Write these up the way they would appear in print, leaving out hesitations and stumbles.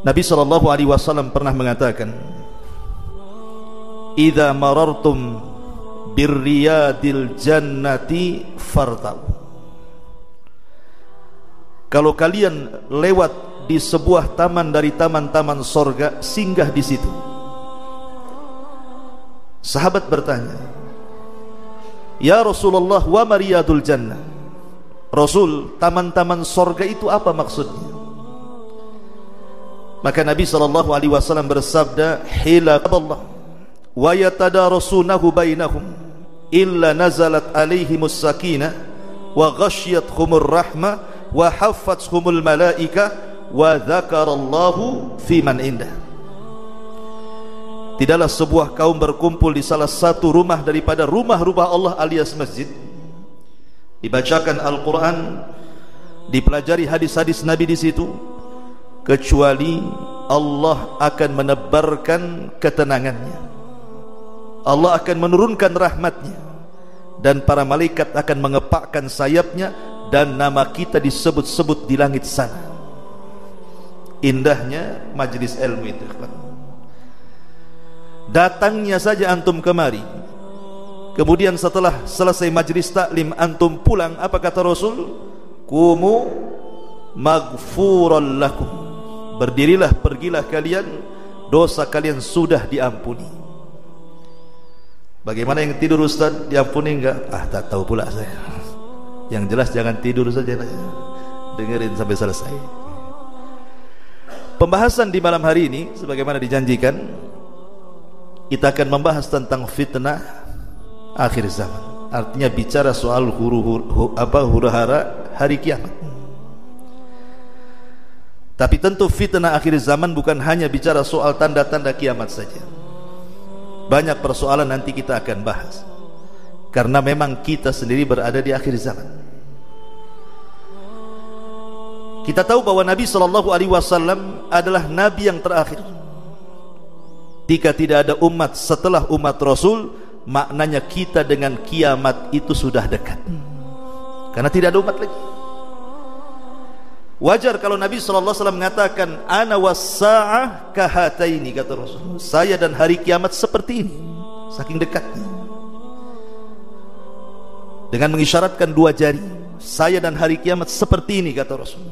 Nabi SAW pernah mengatakan, "Idza marartum birriyadil jannati fartau." Kalau kalian lewat di sebuah taman dari taman-taman sorga, singgah di situ. Sahabat bertanya, "Ya Rasulullah, wa mariyadul jannah?" Rasul, taman-taman sorga itu apa maksudnya? Maka Nabi SAW bersabda, "Hilakallah wa yatadarasunahu bainahum illa nazalat alaihimus sakinah wa ghasyiyatuhumur rahmah wa haffathumul malaika wa dzakarallahu fi man indah." Tidaklah sebuah kaum berkumpul di salah satu rumah daripada rumah-rumah Allah alias masjid, dibacakan Al-Quran, dipelajari hadis-hadis Nabi di situ, kecuali Allah akan menebarkan ketenangannya, Allah akan menurunkan rahmatnya, dan para malaikat akan mengepakkan sayapnya, dan nama kita disebut-sebut di langit sana. Indahnya majlis ilmu itu. Datangnya saja antum kemari, kemudian setelah selesai majlis taklim antum pulang, apa kata Rasul? "Kumu maghfuran lakum." Berdirilah, pergilah kalian, dosa kalian sudah diampuni. Bagaimana yang tidur Ustaz? Diampuni enggak? Tak tahu pula saya. Yang jelas jangan tidur saja, dengerin sampai selesai. Pembahasan di malam hari ini sebagaimana dijanjikan, kita akan membahas tentang fitnah akhir zaman. Artinya bicara soal huru-hara hari kiamat. Tapi tentu fitnah akhir zaman bukan hanya bicara soal tanda-tanda kiamat saja. Banyak persoalan nanti kita akan bahas, karena memang kita sendiri berada di akhir zaman. Kita tahu bahwa Nabi SAW adalah Nabi yang terakhir. Jika tidak ada umat setelah umat Rasul, maknanya kita dengan kiamat itu sudah dekat, karena tidak ada umat lagi. Wajar kalau Nabi SAW mengatakan, "Ana was-sa'ah kahataini," kata Rasul, saya dan hari kiamat seperti ini, saking dekatnya. Dengan mengisyaratkan dua jari, saya dan hari kiamat seperti ini, kata Rasul.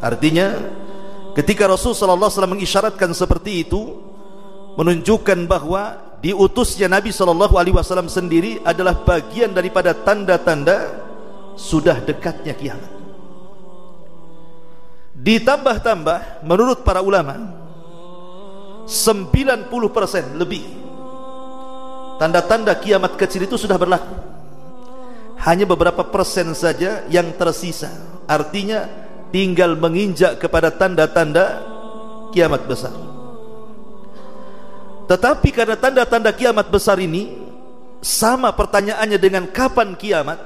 Artinya ketika Rasul SAW mengisyaratkan seperti itu, menunjukkan bahwa diutusnya Nabi SAW sendiri adalah bagian daripada tanda-tanda sudah dekatnya kiamat. Ditambah-tambah menurut para ulama 90% lebih tanda-tanda kiamat kecil itu sudah berlaku. Hanya beberapa persen saja yang tersisa. Artinya tinggal menginjak kepada tanda-tanda kiamat besar. Tetapi karena tanda-tanda kiamat besar ini sama pertanyaannya dengan kapan kiamat,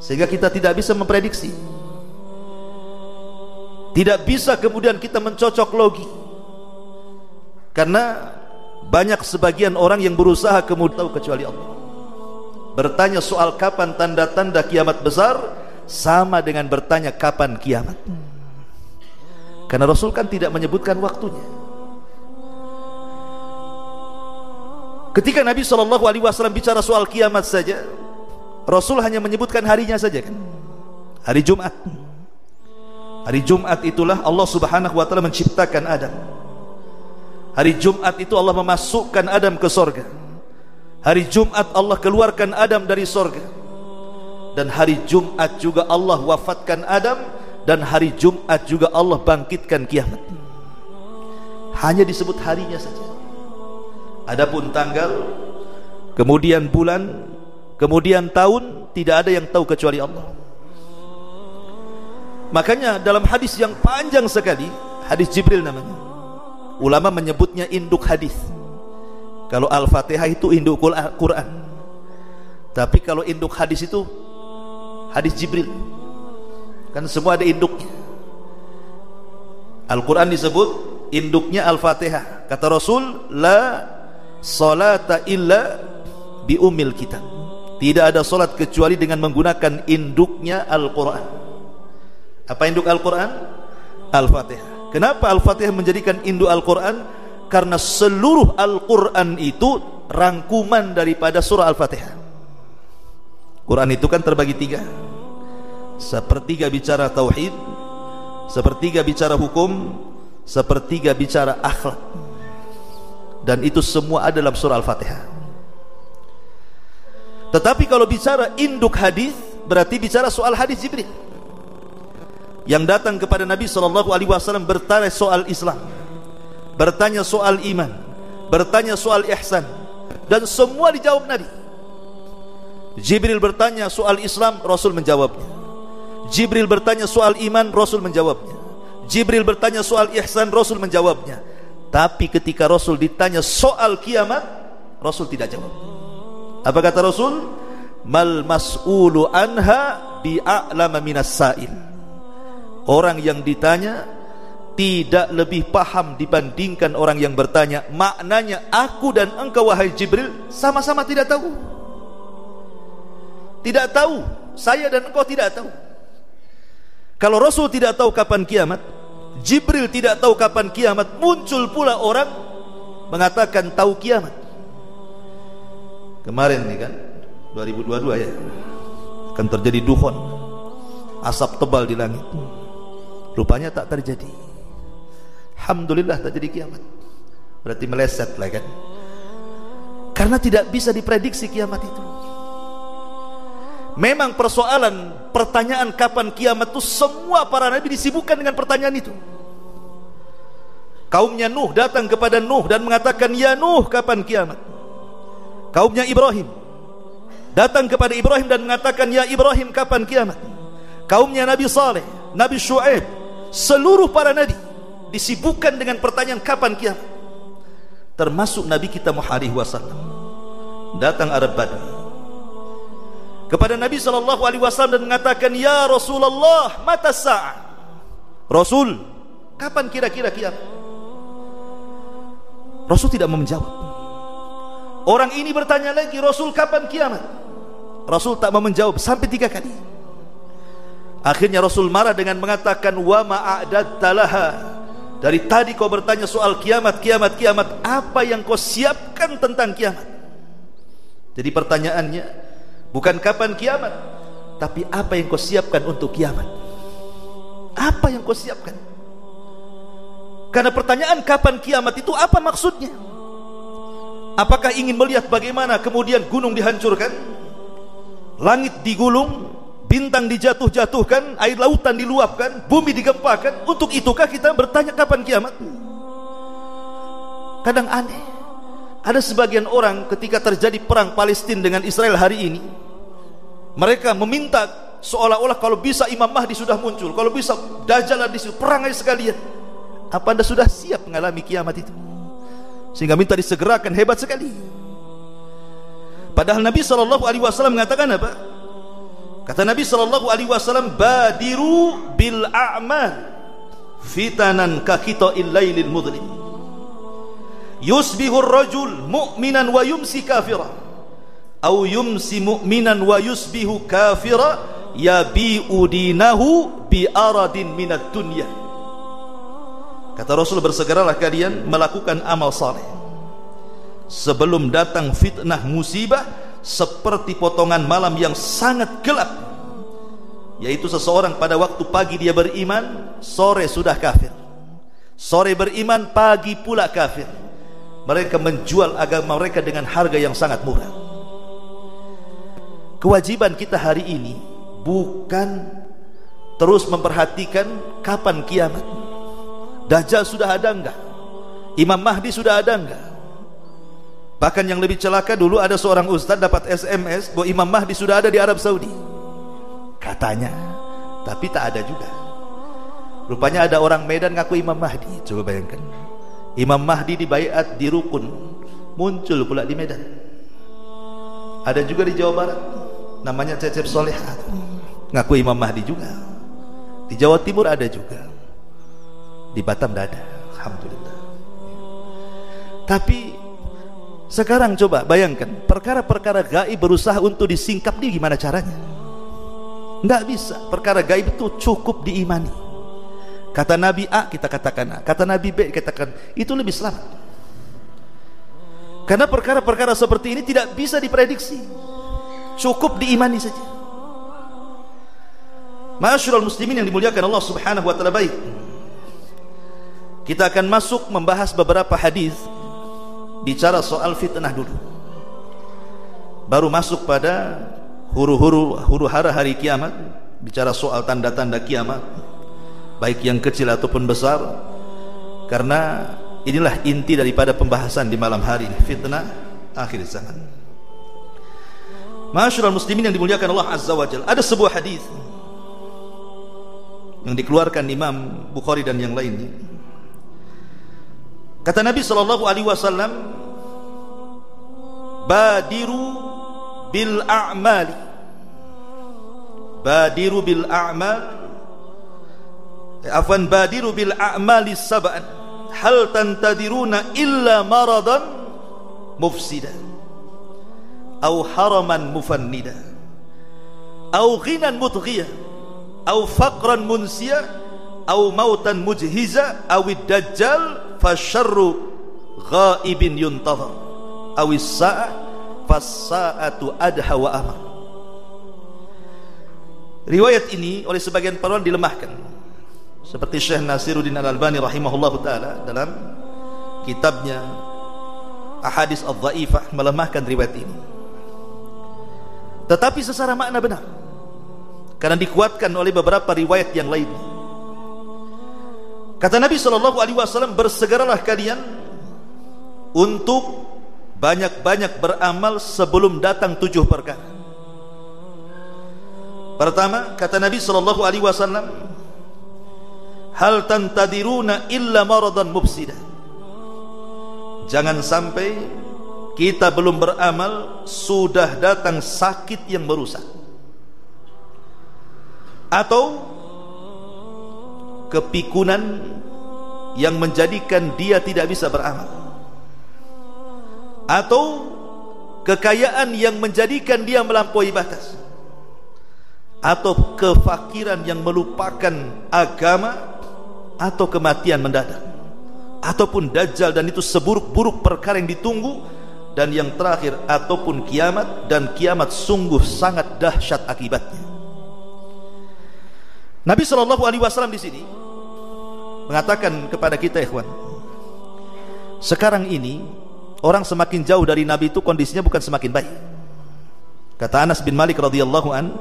sehingga kita tidak bisa memprediksi. Tidak bisa kemudian kita mencocok logi, karena banyak sebagian orang yang berusaha kemudian tahu kecuali Allah. Bertanya soal kapan tanda-tanda kiamat besar sama dengan bertanya kapan kiamat, karena Rasul kan tidak menyebutkan waktunya. Ketika Nabi SAW bicara soal kiamat saja, Rasul hanya menyebutkan harinya saja, kan? Hari Jumat. Hari Jumat itulah Allah Subhanahu wa taala menciptakan Adam. Hari Jumat itu Allah memasukkan Adam ke sorga. Hari Jumat Allah keluarkan Adam dari sorga. Dan hari Jumat juga Allah wafatkan Adam, dan hari Jumat juga Allah bangkitkan kiamat. Hanya disebut harinya saja. Adapun tanggal, kemudian bulan, kemudian tahun, tidak ada yang tahu kecuali Allah. Makanya dalam hadis yang panjang sekali, hadis Jibril namanya, ulama menyebutnya induk hadis. Kalau Al-Fatihah itu induk Quran, tapi kalau induk hadis itu hadis Jibril. Kan semua ada induknya. Al-Quran disebut induknya Al-Fatihah. Kata Rasul, la salata illa bi ummil kitab. Tidak ada solat kecuali dengan menggunakan induknya Al-Quran. Apa induk Al-Quran? Al-Fatihah. Kenapa Al-Fatihah menjadikan induk Al-Quran? Karena seluruh Al-Quran itu rangkuman daripada surah Al-Fatihah. Quran itu kan terbagi tiga. Sepertiga bicara tauhid, sepertiga bicara hukum, sepertiga bicara akhlak. Dan itu semua ada dalam surah Al-Fatihah. Tetapi kalau bicara induk hadis, berarti bicara soal hadis Jibril yang datang kepada Nabi SAW bertanya soal Islam, bertanya soal iman, bertanya soal ihsan, dan semua dijawab Nabi. Jibril bertanya soal Islam, Rasul menjawabnya. Jibril bertanya soal iman, Rasul menjawabnya. Jibril bertanya soal ihsan, Rasul menjawabnya. Tapi ketika Rasul ditanya soal kiamat, Rasul tidak jawab. Apa kata Rasul? Mal mas'ulu anha bi'a'lama minas sa'il. Orang yang ditanya tidak lebih paham dibandingkan orang yang bertanya. Maknanya aku dan engkau wahai Jibril sama-sama tidak tahu. Tidak tahu. Saya dan engkau tidak tahu. Kalau Rasul tidak tahu kapan kiamat, Jibril tidak tahu kapan kiamat, muncul pula orang mengatakan tahu kiamat. Kemarin nih kan 2022 ya, akan terjadi dukhon, asap tebal di langit. Rupanya tak terjadi. Alhamdulillah tak jadi kiamat. Berarti meleset lah kan. Karena tidak bisa diprediksi kiamat itu. Memang persoalan pertanyaan kapan kiamat itu, semua para nabi disibukkan dengan pertanyaan itu. Kaumnya Nuh datang kepada Nuh dan mengatakan, ya Nuh, kapan kiamat? Kaumnya Ibrahim datang kepada Ibrahim dan mengatakan, ya Ibrahim, kapan kiamat? Kaumnya Nabi Saleh, Nabi Syuaib, seluruh para nabi disibukkan dengan pertanyaan kapan kiamat. Termasuk Nabi kita Muhammad SAW. Datang Arab Badui kepada Nabi SAW dan mengatakan, ya Rasulullah, mata sa'ah? Rasul, kapan kira-kira kiamat? Rasul tidak mau menjawab. Orang ini bertanya lagi, Rasul, kapan kiamat? Rasul tak mau menjawab sampai 3 kali. Akhirnya Rasul marah dengan mengatakan, wa ma'adatta laha. Dari tadi kau bertanya soal kiamat, kiamat, kiamat. Apa yang kau siapkan tentang kiamat? Jadi pertanyaannya bukan kapan kiamat, tapi apa yang kau siapkan untuk kiamat? Apa yang kau siapkan? Karena pertanyaan kapan kiamat itu apa maksudnya? Apakah ingin melihat bagaimana kemudian gunung dihancurkan, langit digulung, bintang dijatuh-jatuhkan, air lautan diluapkan, bumi digempakan? Untuk itukah kita bertanya kapan kiamat? Kadang aneh, ada sebagian orang ketika terjadi perang Palestina dengan Israel hari ini, mereka meminta seolah-olah kalau bisa Imam Mahdi sudah muncul, kalau bisa Dajjal di situ, perang aja sekalian. Apa Anda sudah siap mengalami kiamat itu? Sehingga minta disegerakan, hebat sekali. Padahal Nabi SAW mengatakan apa? Kata Nabi SAW, badiru bil a'mal fitanan kakita'il lailil mudlim, yusbihur rajul mu'minan wa yumsi kafira, au yumsi mu'minan wa yusbihu kafira, yabi'u dinahu bi aradin minat dunya. Kata Rasul, bersegeralah kalian melakukan amal saleh sebelum datang fitnah musibah seperti potongan malam yang sangat gelap, yaitu seseorang pada waktu pagi dia beriman, sore sudah kafir, sore beriman, pagi pula kafir. Mereka menjual agama mereka dengan harga yang sangat murah. Kewajiban kita hari ini bukan terus memperhatikan kapan kiamat, Dajjal sudah ada enggak, Imam Mahdi sudah ada enggak. Bahkan yang lebih celaka, dulu ada seorang ustaz dapat SMS bahwa Imam Mahdi sudah ada di Arab Saudi katanya, tapi tak ada juga. Rupanya ada orang Medan ngaku Imam Mahdi. Coba bayangkan, Imam Mahdi dibaiat di Rukun, muncul pula di Medan. Ada juga di Jawa Barat, namanya Cecep Soleha, ngaku Imam Mahdi juga. Di Jawa Timur ada juga, di Batam tidak ada, alhamdulillah. Tapi sekarang coba bayangkan, perkara-perkara gaib berusaha untuk disingkap, ini gimana caranya? Tidak bisa. Perkara gaib itu cukup diimani. Kata Nabi A kita katakan A, kata Nabi B kita katakan, itu lebih selamat. Karena perkara-perkara seperti ini tidak bisa diprediksi, cukup diimani saja. Ma'asyiral muslimin yang dimuliakan Allah Subhanahu wa taala, baik, kita akan masuk membahas beberapa hadis bicara soal fitnah dulu, baru masuk pada huru-hara hari kiamat, bicara soal tanda-tanda kiamat, baik yang kecil ataupun besar. Karena inilah inti daripada pembahasan di malam hari ini, fitnah akhir zaman. Ma'asyiral muslimin yang dimuliakan Allah Azza wa Jalla, ada sebuah hadis yang dikeluarkan Imam Bukhari dan yang lainnya. Kata Nabi sallallahu alaihi wasallam, badiru bil a'mali, badiru bil a'mal, afwan, badiru bil a'mali sab'an, hal tantadiruna illa maradan mufsida, au haraman mufannida, au ghinan mutghiya, au faqran munsiya, au mautan mujhiza, au dajjal fasyarru ghaibin yuntadhar, au as-sa'ah fas-sa'atu adha wa amar. Riwayat ini oleh sebagian para ulama dilemahkan, seperti Syekh Nasiruddin Al-Albani rahimahullahu taala dalam kitabnya Ahadits Adh-Dhaifah melemahkan riwayat ini. Tetapi secara makna benar, karena dikuatkan oleh beberapa riwayat yang lainnya. Kata Nabi sallallahu alaihi wasallam, bersegeralah kalian untuk banyak-banyak beramal sebelum datang 7 perkara. Pertama, kata Nabi sallallahu alaihi wasallam, hal tantadiruna illa maradan mufsida. Jangan sampai kita belum beramal sudah datang sakit yang merusak, atau kepikunan yang menjadikan dia tidak bisa beramal, atau kekayaan yang menjadikan dia melampaui batas, atau kefakiran yang melupakan agama, atau kematian mendadak, ataupun dajjal, dan itu seburuk-buruk perkara yang ditunggu, dan yang terakhir ataupun kiamat, dan kiamat sungguh sangat dahsyat akibatnya. Nabi sallallahu alaihi wasallam di sini mengatakan kepada kita, ikhwan, sekarang ini orang semakin jauh dari Nabi itu kondisinya bukan semakin baik. Kata Anas bin Malik radhiyallahu an,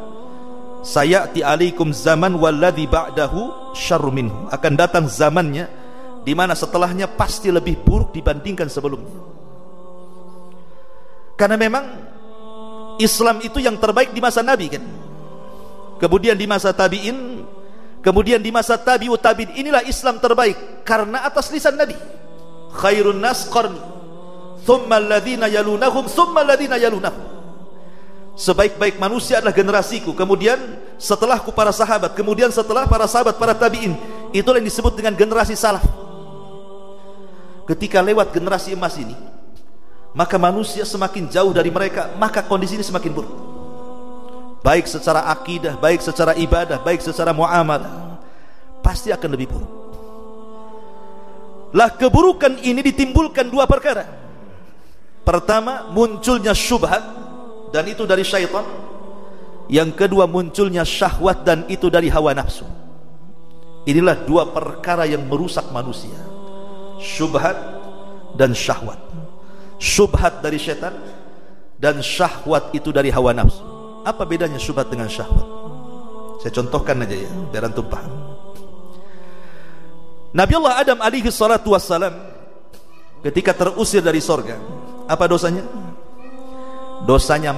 sayati alaikum zaman walladzi ba'dahu syarru minhu, akan datang zamannya di mana setelahnya pasti lebih buruk dibandingkan sebelumnya. Karena memang Islam itu yang terbaik di masa Nabi kan, kemudian di masa tabi'in, kemudian di masa tabi'ut tabi'in, inilah Islam terbaik karena atas lisan Nabi, khairun nas qarni thumma alladhina yalunahum thumma alladhina yalunahum, sebaik-baik manusia adalah generasiku, kemudian setelahku para sahabat, kemudian setelah para sahabat para tabi'in. Itulah yang disebut dengan generasi salaf. Ketika lewat generasi emas ini, maka manusia semakin jauh dari mereka, maka kondisi ini semakin buruk, baik secara akidah, baik secara ibadah, baik secara muamalah, pasti akan lebih buruk. Lah, keburukan ini ditimbulkan 2 perkara. Pertama, munculnya syubhat, dan itu dari syaitan. Yang kedua, munculnya syahwat, dan itu dari hawa nafsu. Inilah 2 perkara yang merusak manusia, syubhat dan syahwat. Syubhat dari syaitan, dan syahwat itu dari hawa nafsu. Apa bedanya syubhat dengan syahwat? Saya contohkan aja ya, biar antum paham. Nabi Allah Adam alaihi salatu wassalam ketika terusir dari sorga, apa dosanya? Dosanya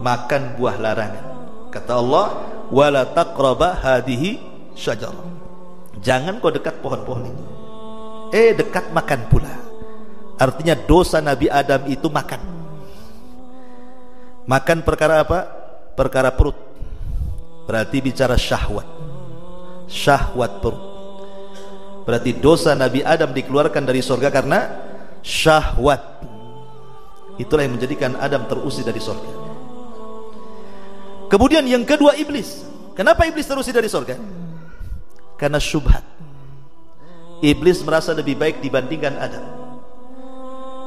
makan buah larangan. Kata Allah, wala taqraba hadhihi syajarah, jangan kau dekat pohon-pohon ini. Dekat makan pula. Artinya dosa Nabi Adam itu makan. Makan perkara apa? Perkara perut. Berarti bicara syahwat. Syahwat perut. Berarti dosa Nabi Adam dikeluarkan dari surga karena syahwat. Itulah yang menjadikan Adam terusir dari surga. Kemudian yang kedua, iblis. Kenapa iblis terusir dari surga? Karena syubhat. Iblis merasa lebih baik dibandingkan Adam.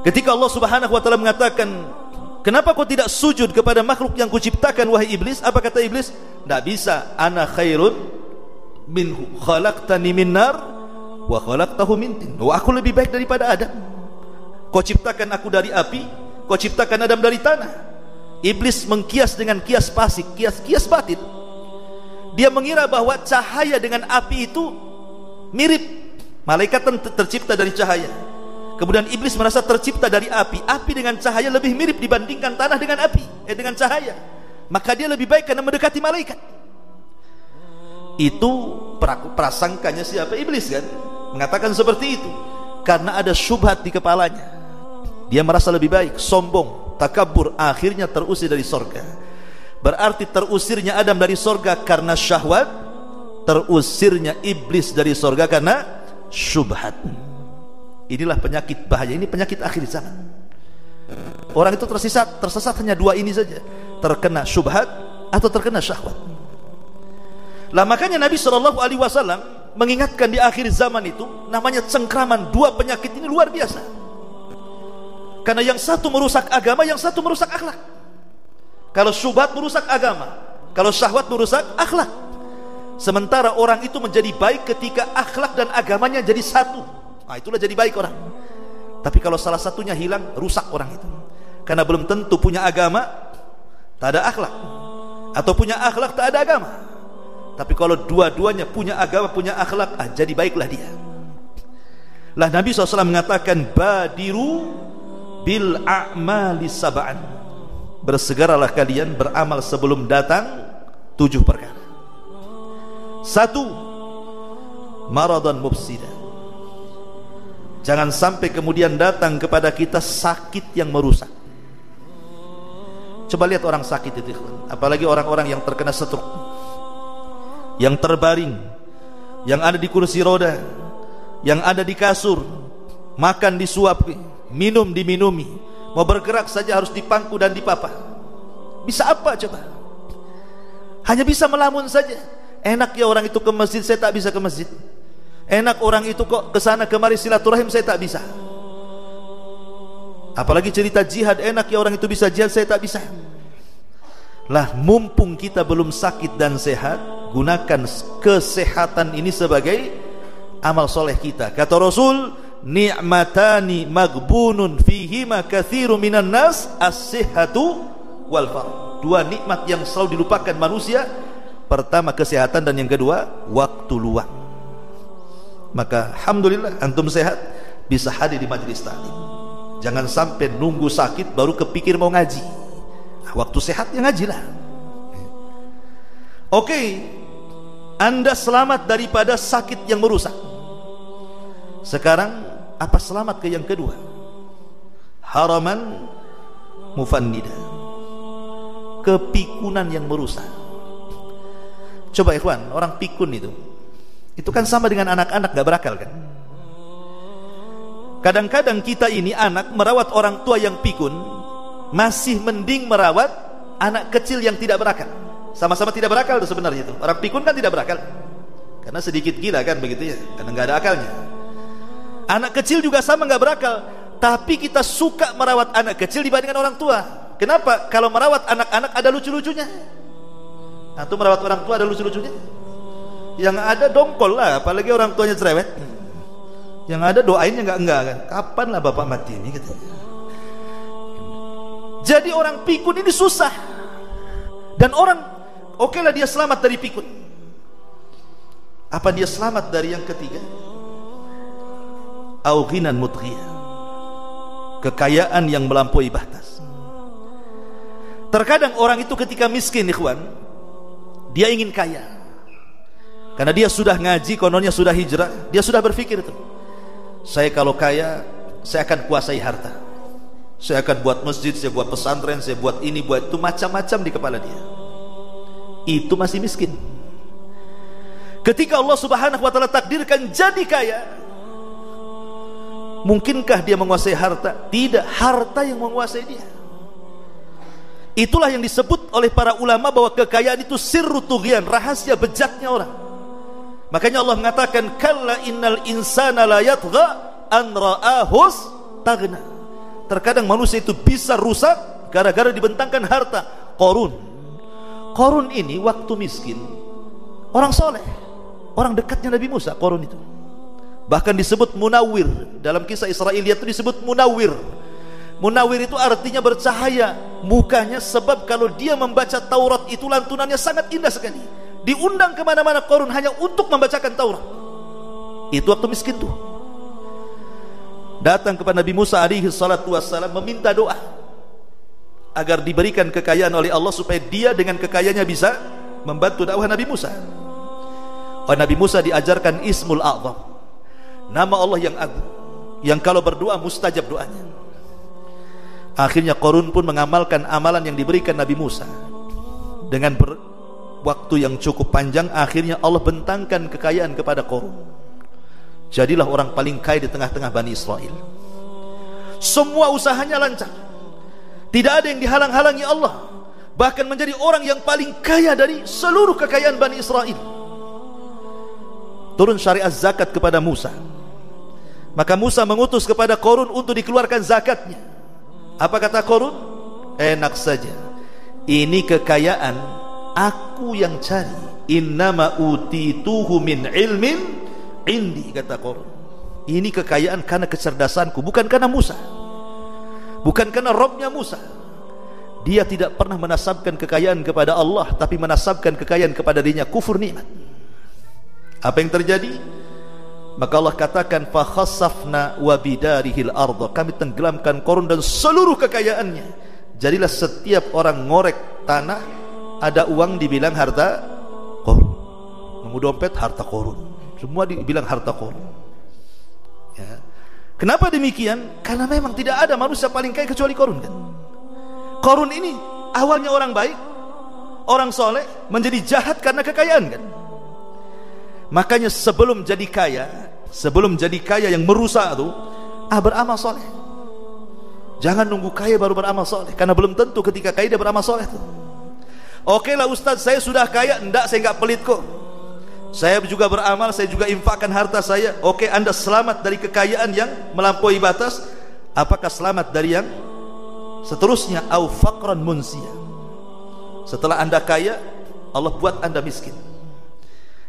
Ketika Allah Subhanahu wa taala mengatakan, kenapa kau tidak sujud kepada makhluk yang kuciptakan wahai iblis? Apa kata iblis? Tidak bisa. Ana khairun minhu, khalaqtani min nar wa khalaqtahu min tin. Aku lebih baik daripada Adam. Kau ciptakan aku dari api, kau ciptakan Adam dari tanah. Iblis mengkias dengan kias fasik, kias batil. Dia mengira bahwa cahaya dengan api itu mirip. Malaikat tercipta dari cahaya. Kemudian iblis merasa tercipta dari api. Api dengan cahaya lebih mirip dibandingkan tanah dengan api, dengan cahaya. Maka dia lebih baik karena mendekati malaikat. Itu prasangkanya siapa? Iblis kan? Mengatakan seperti itu. Karena ada syubhat di kepalanya. Dia merasa lebih baik, sombong, takabur, akhirnya terusir dari sorga. Berarti terusirnya Adam dari sorga karena syahwat, terusirnya iblis dari sorga karena syubhat. Inilah penyakit bahaya. Ini penyakit akhir zaman. Orang itu tersesat hanya dua ini saja, terkena syubhat atau terkena syahwat. Lah makanya Nabi SAW mengingatkan di akhir zaman itu namanya cengkraman. Dua penyakit ini luar biasa. Karena yang satu merusak agama, yang satu merusak akhlak. Kalau syubhat merusak agama, kalau syahwat merusak akhlak. Sementara orang itu menjadi baik ketika akhlak dan agamanya jadi satu. Nah, itulah jadi baik orang. Tapi kalau salah satunya hilang, rusak orang itu. Karena belum tentu punya agama tak ada akhlak, atau punya akhlak tak ada agama. Tapi kalau dua-duanya punya agama, punya akhlak, jadi baiklah dia. Lah Nabi SAW mengatakan, badiru bil a'mali sab'an. Bersegeralah kalian beramal sebelum datang 7 perkara. 1. Maradan mufsidan. Jangan sampai kemudian datang kepada kita sakit yang merusak. Coba lihat orang sakit itu, apalagi orang-orang yang terkena stroke, yang terbaring, yang ada di kursi roda, yang ada di kasur, makan disuap, minum diminumi, mau bergerak saja harus dipangku dan dipapa. Bisa apa coba? Hanya bisa melamun saja. Enak ya orang itu ke masjid, saya tak bisa ke masjid. Enak orang itu kok ke sana kemari silaturahim, saya tak bisa. Apalagi cerita jihad, enak ya orang itu bisa jihad, saya tak bisa. Lah mumpung kita belum sakit dan sehat, gunakan kesehatan ini sebagai amal soleh kita. Kata Rasul, ni'matani maghbunun fihima katsiru minan nas, as-sihhatu wal faragh. Dua nikmat yang selalu dilupakan manusia. Pertama kesehatan dan yang kedua waktu luang. Maka alhamdulillah antum sehat, bisa hadir di majelis taklim. Jangan sampai nunggu sakit baru kepikir mau ngaji. Waktu sehat ya ngajilah. Oke, Anda selamat daripada sakit yang merusak. Sekarang apa selamat ke yang kedua? Haraman mufannida. Kepikunan yang merusak. Coba ikhwan, orang pikun itu kan sama dengan anak-anak gak berakal kan. Kadang-kadang kita ini anak merawat orang tua yang pikun masih mending merawat anak kecil yang tidak berakal. Sama-sama tidak berakal itu sebenarnya itu. Orang pikun kan tidak berakal karena sedikit gila kan begitu ya, karena gak ada akalnya. Anak kecil juga sama gak berakal, tapi kita suka merawat anak kecil dibandingkan orang tua. Kenapa? Kalau merawat anak-anak ada lucu-lucunya. Atau merawat orang tua ada lucu-lucunya? Yang ada dongkol lah, apalagi orang tuanya cerewet. Yang ada doainnya enggak kan. Kapan lah bapak mati ini gitu. Jadi orang pikun ini susah. Dan orang oke lah dia selamat dari pikun. Apa dia selamat dari yang ketiga? Au ghinan mutghiyah. Kekayaan yang melampaui batas. Terkadang orang itu ketika miskin ikhwan, dia ingin kaya. Karena dia sudah ngaji, kononnya sudah hijrah, dia sudah berpikir itu, saya kalau kaya, saya akan kuasai harta, saya akan buat masjid, saya buat pesantren, saya buat ini, buat itu, macam-macam di kepala dia. Itu masih miskin. Ketika Allah Subhanahu wa taala takdirkan jadi kaya, mungkinkah dia menguasai harta? Tidak, harta yang menguasai dia. Itulah yang disebut oleh para ulama bahwa kekayaan itu sirru tughyan, rahasia bejatnya orang. Makanya Allah mengatakan, kalla innal insana la yatgha an ra'ahus taghna. Terkadang manusia itu bisa rusak gara-gara dibentangkan harta. Qarun ini waktu miskin orang soleh, orang dekatnya Nabi Musa. Qarun itu bahkan disebut munawwir. Dalam kisah Israiliyat itu disebut munawwir. Munawwir itu artinya bercahaya mukanya, sebab kalau dia membaca Taurat itu lantunannya sangat indah sekali. Diundang kemana-mana Qarun hanya untuk membacakan Taurat. Itu waktu miskin tuh. Datang kepada Nabi Musa alaihi salatu wassalam meminta doa agar diberikan kekayaan oleh Allah supaya dia dengan kekayaannya bisa membantu dakwah Nabi Musa. Nabi Musa diajarkan Ismul A'zam, nama Allah yang agung, yang kalau berdoa mustajab doanya. Akhirnya Qarun pun mengamalkan amalan yang diberikan Nabi Musa. Dengan waktu yang cukup panjang, akhirnya Allah bentangkan kekayaan kepada Qarun. Jadilah orang paling kaya di tengah-tengah Bani Israel. Semua usahanya lancar, tidak ada yang dihalang-halangi Allah. Bahkan menjadi orang yang paling kaya dari seluruh kekayaan Bani Israel. Turun syariat zakat kepada Musa. Maka Musa mengutus kepada Qarun untuk dikeluarkan zakatnya. Apa kata Qarun? Enak saja, ini kekayaan aku yang cari. Innama utituhu min ilmin indi, kata Qarun. Ini kekayaan karena kecerdasanku, bukan karena Musa, bukan karena Robnya Musa. Dia tidak pernah menasabkan kekayaan kepada Allah, tapi menasabkan kekayaan kepada dirinya, kufur nikmat. Apa yang terjadi? Maka Allah katakan, fa khassafna wa bidarihil ardh, kami tenggelamkan Qarun dan seluruh kekayaannya. Jadilah setiap orang ngorek tanah, ada uang dibilang harta Qarun, nemu dompet harta Qarun, semua dibilang harta Qarun. Ya. Kenapa demikian? Karena memang tidak ada manusia paling kaya kecuali Qarun kan. Qarun ini awalnya orang baik, orang soleh, menjadi jahat karena kekayaan kan. Makanya sebelum jadi kaya yang merusak itu, beramal soleh. Jangan nunggu kaya baru beramal soleh, karena belum tentu ketika kaya dia beramal soleh tuh. Oke lah Ustaz, saya sudah kaya. Enggak, saya enggak pelit kok. Saya juga beramal, saya juga infakkan harta saya. Oke, Anda selamat dari kekayaan yang melampaui batas. Apakah selamat dari yang seterusnya? Au faqran munsiya. Setelah Anda kaya, Allah buat Anda miskin.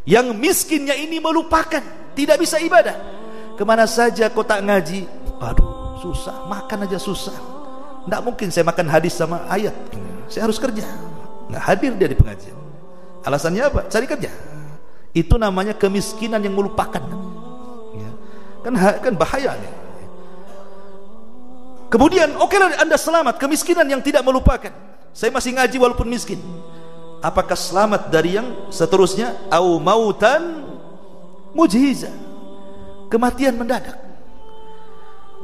Yang miskinnya ini melupakan, tidak bisa ibadah. Kemana saja kau tak ngaji, aduh susah, makan aja susah. Tidak mungkin saya makan hadis sama ayat, saya harus kerja. Nggak hadir dia di pengajian. Alasannya apa? Cari kerja. Itu namanya kemiskinan yang melupakan. Ya. Kan bahaya nih. Kemudian okelah Anda selamat, kemiskinan yang tidak melupakan. Saya masih ngaji walaupun miskin. Apakah selamat dari yang seterusnya? Au mautan mujhiza, kematian mendadak.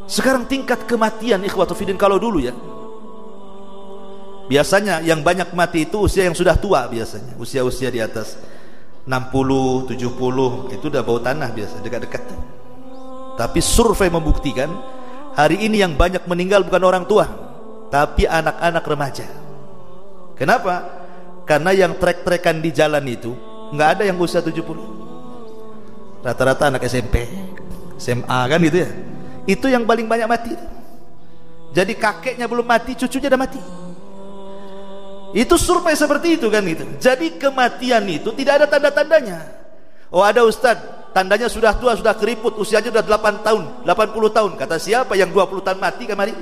Sekarang tingkat kematian ikhwatu fiddin, kalau dulu ya, biasanya yang banyak mati itu usia yang sudah tua, biasanya usia-usia di atas 60, 70, itu udah bau tanah biasa, dekat-dekat. Tapi survei membuktikan hari ini yang banyak meninggal bukan orang tua, tapi anak-anak remaja. Kenapa? Karena yang trek-trekan di jalan itu nggak ada yang usia 70. Rata-rata anak SMP, SMA kan gitu ya. Itu yang paling banyak mati. Jadi kakeknya belum mati, cucunya udah mati. Itu survei seperti itu kan gitu. Jadi kematian itu tidak ada tanda-tandanya. Oh ada Ustaz, tandanya sudah tua, sudah keriput, usianya sudah 8 tahun, 80 tahun. Kata siapa yang 20 tahun mati kemarin?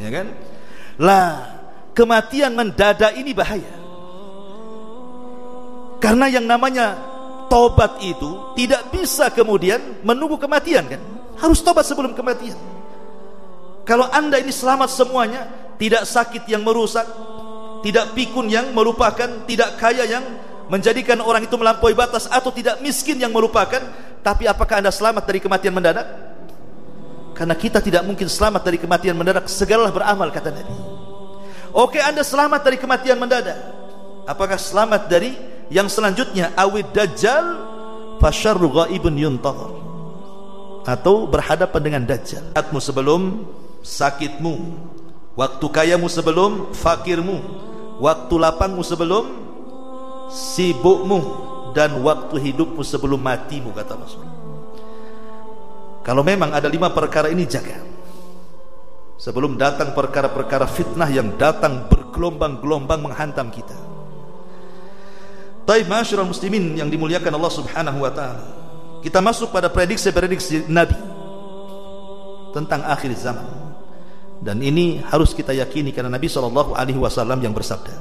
Ya kan? Lah, kematian mendadak ini bahaya. Karena yang namanya tobat itu tidak bisa kemudian menunggu kematian kan? Harus tobat sebelum kematian. Kalau Anda ini selamat semuanya, tidak sakit yang merusak, tidak pikun yang melupakan, tidak kaya yang menjadikan orang itu melampaui batas, atau tidak miskin yang melupakan, tapi apakah Anda selamat dari kematian mendadak? Karena kita tidak mungkin selamat dari kematian mendadak, segeralah beramal kata Nabi. Oke, Anda selamat dari kematian mendadak, apakah selamat dari yang selanjutnya? Awid dajjal fasyarru ghaibun yuntazar, atau berhadapan dengan dajjal. Sakitmu sebelum sakitmu, waktu kayamu sebelum fakirmu, waktu lapangmu sebelum sibukmu, dan waktu hidupmu sebelum matimu, kata Rasul. Kalau memang ada 5 perkara ini, jaga sebelum datang perkara-perkara fitnah yang datang bergelombang-gelombang menghantam kita. Taib, ma'asyiral muslimin yang dimuliakan Allah Subhanahu wa taala, kita masuk pada prediksi-prediksi Nabi tentang akhir zaman. Dan ini harus kita yakini karena Nabi SAW yang bersabda.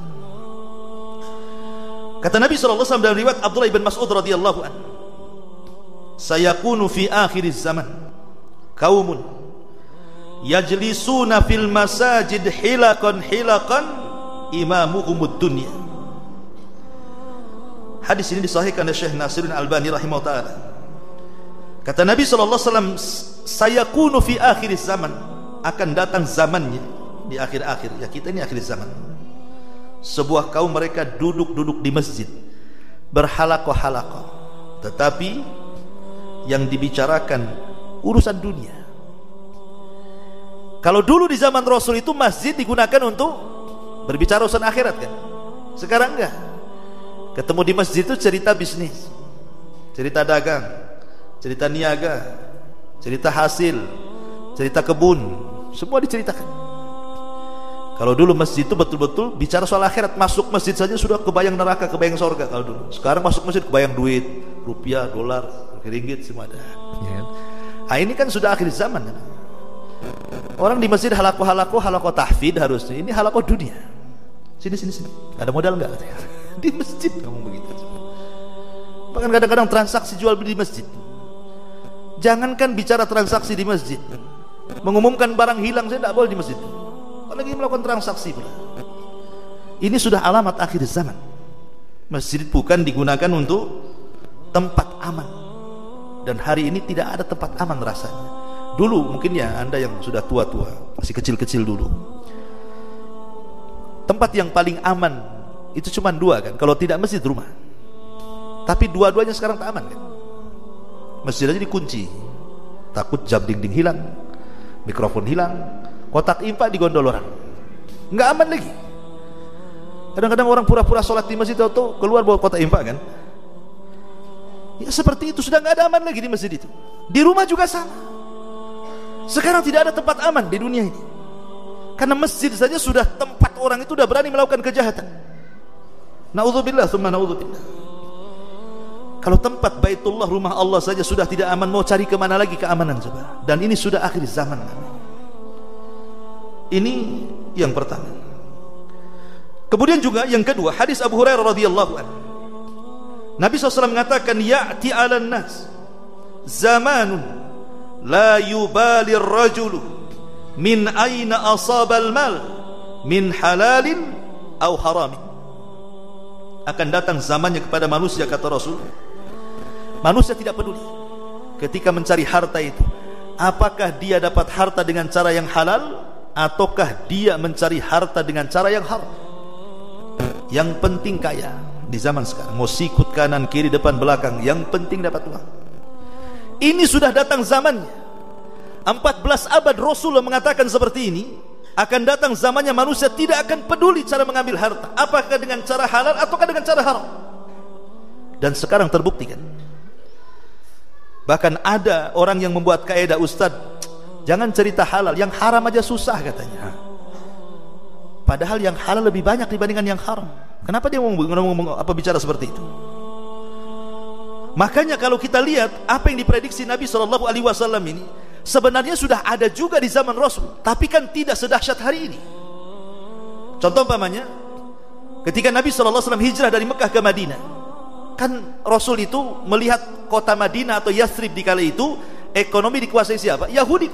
Kata Nabi SAW dalam riwayat Abdullah bin Mas'ud radhiyallahu anhu, sayakunu fi akhir zaman qaumun yajlisuna fil masajid hilaqan imamuhumud dunya. Hadis ini disahihkan oleh Syekh Nasiruddin Albani rahimahullah. Kata Nabi SAW, sayakunu fi akhir zaman, akan datang zamannya di akhir-akhir, ya kita ini akhir zaman, sebuah kaum mereka duduk-duduk di masjid berhalakoh-halakoh, tetapi yang dibicarakan urusan dunia. Kalau dulu di zaman Rasul itu masjid digunakan untuk berbicara urusan akhirat kan, sekarang enggak. Ketemu di masjid itu cerita bisnis, cerita dagang, cerita niaga, cerita hasil, cerita kebun, semua diceritakan. Kalau dulu masjid itu betul-betul bicara soal akhirat, masuk masjid saja sudah kebayang neraka, kebayang surga kalau dulu. Sekarang masuk masjid kebayang duit, rupiah, dolar, ringgit, semua ada. Nah, ini kan sudah akhir zaman kan? Orang di masjid halakoh tahfidz harusnya, ini halakoh dunia. Sini, ada modal enggak? Di masjid ngomong begitu. Bahkan kadang-kadang transaksi jual beli di masjid. Jangankan bicara transaksi di masjid, mengumumkan barang hilang saya tidak boleh di masjid, apalagi melakukan transaksi pula. Ini sudah alamat akhir zaman. Masjid bukan digunakan untuk tempat aman, dan hari ini tidak ada tempat aman rasanya. Dulu mungkin ya Anda yang sudah tua-tua, masih kecil-kecil dulu, tempat yang paling aman itu cuma 2 kan, kalau tidak masjid rumah. Tapi dua-duanya sekarang tak aman kan. Masjid aja dikunci, takut jam dinding hilang, mikrofon hilang, kotak infak digondol orang, nggak aman lagi. Kadang-kadang orang pura-pura sholat di masjid atau keluar bawa kotak infak kan. Ya seperti itu, sudah nggak ada aman lagi di masjid itu. Di rumah juga sama. Sekarang tidak ada tempat aman di dunia ini, karena masjid saja sudah tempat orang itu sudah berani melakukan kejahatan. Na'udzubillah tsumma na'udzubillah. Kalau tempat Baitullah, rumah Allah saja sudah tidak aman, mau cari kemana lagi keamanan coba? Dan ini sudah akhir zaman. Ini yang pertama. Kemudian juga yang kedua, hadis Abu Hurairah radhiyallahu anhu. Nabi SAW mengatakan, ya'ti 'alan nas zamanun la yubali ar-rajulu min aina asaba al-mal min halalin aw haramin. Akan datang zamannya kepada manusia, kata Rasul, manusia tidak peduli ketika mencari harta itu, apakah dia dapat harta dengan cara yang halal ataukah dia mencari harta dengan cara yang haram. Yang penting kaya di zaman sekarang, mau sikut kanan kiri depan belakang, yang penting dapat uang. Ini sudah datang zamannya. 14 abad Rasulullah mengatakan seperti ini. Akan datang zamannya manusia tidak akan peduli cara mengambil harta, apakah dengan cara halal ataukah dengan cara haram. Dan sekarang terbukti kan. Bahkan ada orang yang membuat kaidah, Ustaz, jangan cerita halal, yang haram aja susah katanya. Padahal yang halal lebih banyak dibandingkan yang haram. Kenapa dia ngomong bicara seperti itu? Makanya kalau kita lihat apa yang diprediksi Nabi SAW ini, sebenarnya sudah ada juga di zaman Rasul, tapi kan tidak sedahsyat hari ini. Contoh umpamanya, ketika Nabi SAW hijrah dari Mekah ke Madinah, kan Rasul itu melihat kota Madinah atau Yathrib di kala itu ekonomi dikuasai siapa? Yahudi.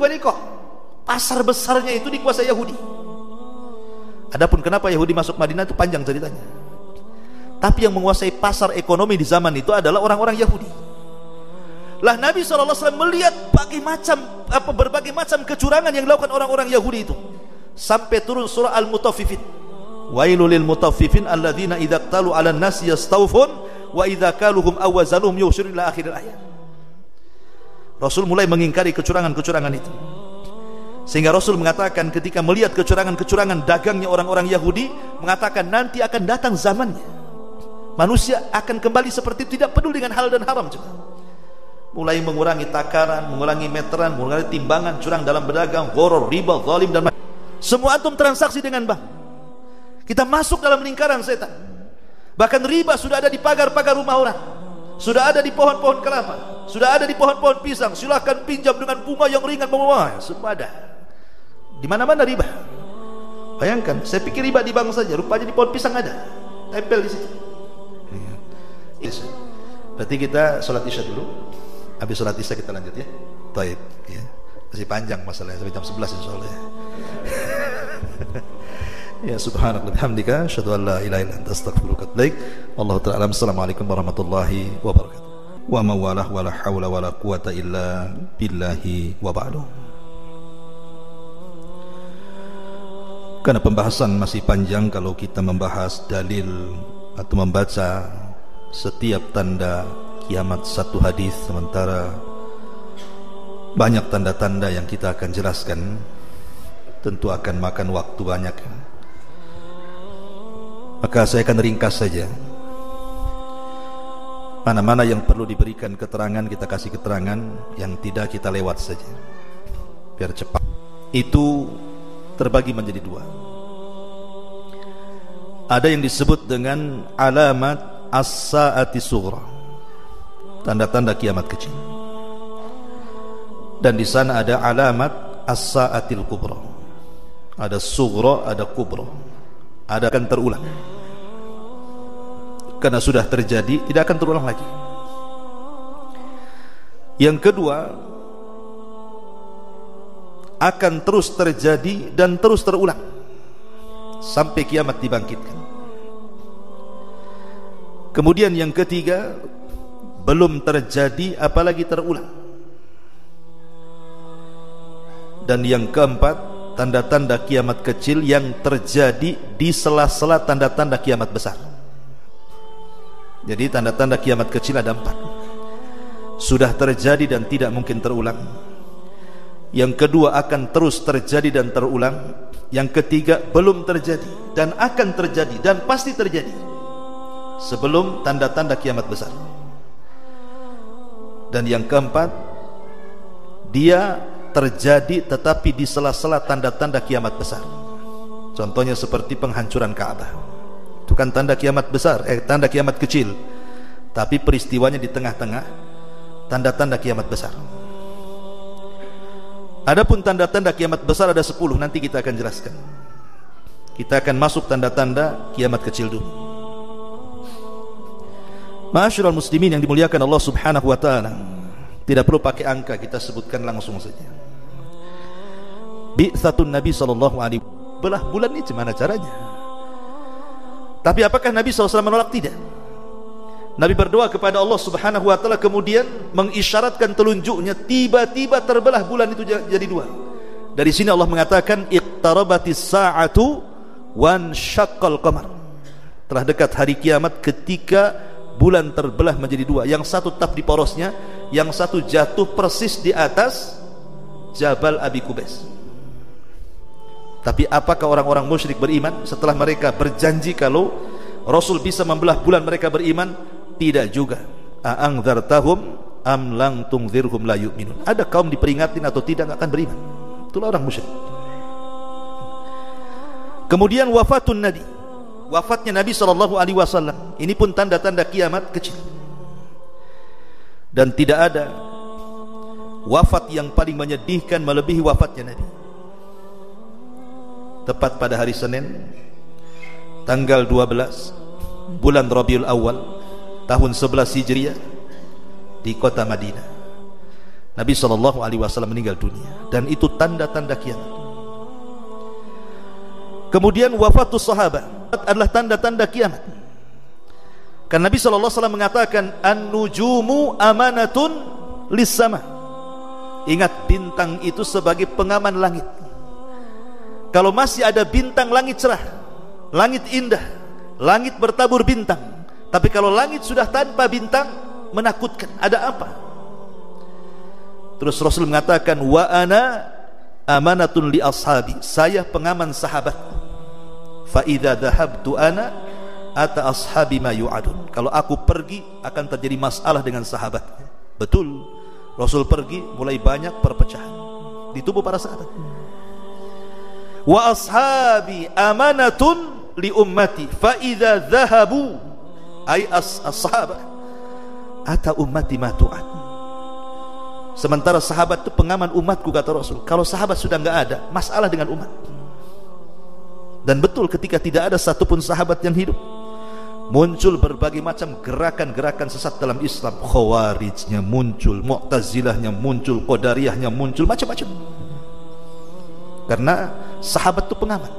Pasar besarnya itu dikuasai Yahudi. Adapun kenapa Yahudi masuk Madinah itu panjang ceritanya. Tapi yang menguasai pasar ekonomi di zaman itu adalah orang-orang Yahudi. Lah Nabi SAW melihat berbagai macam kecurangan yang dilakukan orang-orang Yahudi itu, sampai turun surah Al-Mutaffifin. Wailul lil mutaffifin alladzina idza qalu 'alan nasi yastawfun wa idza kaluhum aw wazanuhum yushirun ila akhir ayat. Rasul mulai mengingkari kecurangan-kecurangan itu. Sehingga Rasul mengatakan ketika melihat kecurangan-kecurangan dagangnya orang-orang Yahudi, mengatakan nanti akan datang zamannya Manusia akan kembali seperti itu, tidak peduli dengan halal dan haram. Coba. Mulai mengurangi takaran, mengurangi meteran, mengurangi timbangan, curang dalam berdagang, gharar, riba, zalim dan semua antum transaksi dengan bank. Kita masuk dalam lingkaran setan. Bahkan riba sudah ada di pagar-pagar rumah orang, sudah ada di pohon-pohon kelapa, sudah ada di pohon-pohon pisang. Silakan pinjam dengan bunga yang ringan, semua ada. Di mana-mana riba. Bayangkan, saya pikir riba di bank saja, rupanya di pohon pisang ada, tempel di situ. Berarti kita sholat isya dulu. Habis sholat isya kita lanjut ya. Taib ya. Masih panjang masalahnya sampai jam 11 insyaallah ya. Ya subhanallah bihamdika asyhadu an la ilaha illa anta astaghfiruka wa atubu ilaik. Wallahu ta'ala. Assalamualaikum warahmatullahi wabarakatuh. Wa ma wala wala haula wala quwata illa billahi wa ba'du. Karena pembahasan masih panjang, kalau kita membahas dalil atau membaca setiap tanda kiamat satu hadis, sementara banyak tanda-tanda yang kita akan jelaskan, tentu akan makan waktu banyak. Maka saya akan ringkas saja. Mana-mana yang perlu diberikan keterangan kita kasih keterangan, yang tidak kita lewat saja biar cepat. Itu terbagi menjadi dua. Ada yang disebut dengan alamat as-sa'ati sughra, tanda-tanda kiamat kecil. Dan di sana ada alamat as-sa'atil kubra. Ada sughra, ada kubra. Ada akan terulang. Karena sudah terjadi, tidak akan terulang lagi. Yang kedua, akan terus terjadi dan terus terulang sampai kiamat dibangkitkan. Kemudian yang ketiga, belum terjadi apalagi terulang. Dan yang keempat, tanda-tanda kiamat kecil yang terjadi di sela-sela tanda-tanda kiamat besar. Jadi tanda-tanda kiamat kecil ada 4. Sudah terjadi dan tidak mungkin terulang. Yang kedua, akan terus terjadi dan terulang. Yang ketiga, belum terjadi dan akan terjadi dan pasti terjadi sebelum tanda-tanda kiamat besar. Dan yang keempat, dia terjadi tetapi di sela-sela tanda-tanda kiamat besar. Contohnya seperti penghancuran Ka'bah. Itu kan tanda kiamat besar, tanda kiamat kecil, tapi peristiwanya di tengah-tengah tanda-tanda kiamat besar. Adapun tanda-tanda kiamat besar ada 10, nanti kita akan jelaskan. Kita akan masuk tanda-tanda kiamat kecil dulu. Ma'asyiral muslimin yang dimuliakan Allah Subhanahu wa taala, tidak perlu pakai angka, kita sebutkan langsung saja. Bi'tsatun Nabi sallallahu alaihi wasallam, belah bulan ini gimana caranya? Tapi apakah Nabi SAW menolak? Tidak. Nabi berdoa kepada Allah Subhanahu wa taala, kemudian mengisyaratkan telunjuknya, tiba-tiba terbelah bulan itu jadi 2. Dari sini Allah mengatakan iqtarabatis sa'atu wan syaqqal qamar. Telah dekat hari kiamat ketika bulan terbelah menjadi 2. Yang satu tetap di porosnya, yang satu jatuh persis di atas Jabal Abi Kubais. Tapi apakah orang-orang musyrik beriman setelah mereka berjanji kalau Rasul bisa membelah bulan, mereka beriman? Tidak juga. A'angdzartahum am lang tungzirhum la yu'minun. Ada kaum diperingatin atau tidak, akan beriman. Itulah orang musyrik. Kemudian wafatun Nabi, wafatnya Nabi SAW, ini pun tanda-tanda kiamat kecil. Dan tidak ada wafat yang paling menyedihkan melebihi wafatnya Nabi. Tepat pada hari Senin, tanggal 12 bulan Rabiul Awal tahun 11 Hijriah, di kota Madinah, Nabi SAW meninggal dunia. Dan itu tanda-tanda kiamat. Kemudian wafatus sahabat adalah tanda-tanda kiamat. Karena Nabi SAW mengatakan an-nujumu amanatun lis-sama. Ingat, bintang itu sebagai pengaman langit. Kalau masih ada bintang, langit cerah, langit indah, langit bertabur bintang. Tapi kalau langit sudah tanpa bintang, menakutkan. Ada apa? Terus Rasul mengatakan wa ana amanatun li ashabi, saya pengaman sahabatku. Fa idza dhahabtu ana ata ashabi ma yu'adun. Kalau aku pergi akan terjadi masalah dengan sahabat. Betul, Rasul pergi, mulai banyak perpecahan di tubuh para sahabat. Wa ashabi amanatun li ummati fa idza dhahabu ay as-sahabah ata ummati ma tu'ad. Sementara sahabat itu pengaman umatku, kata Rasul. Kalau sahabat sudah enggak ada, masalah dengan umat. Dan betul, ketika tidak ada satupun sahabat yang hidup, muncul berbagai macam gerakan-gerakan sesat dalam Islam. Khawarijnya muncul, Mu'tazilahnya muncul, Qadariyahnya muncul, macam-macam. Karena sahabat itu pengaman.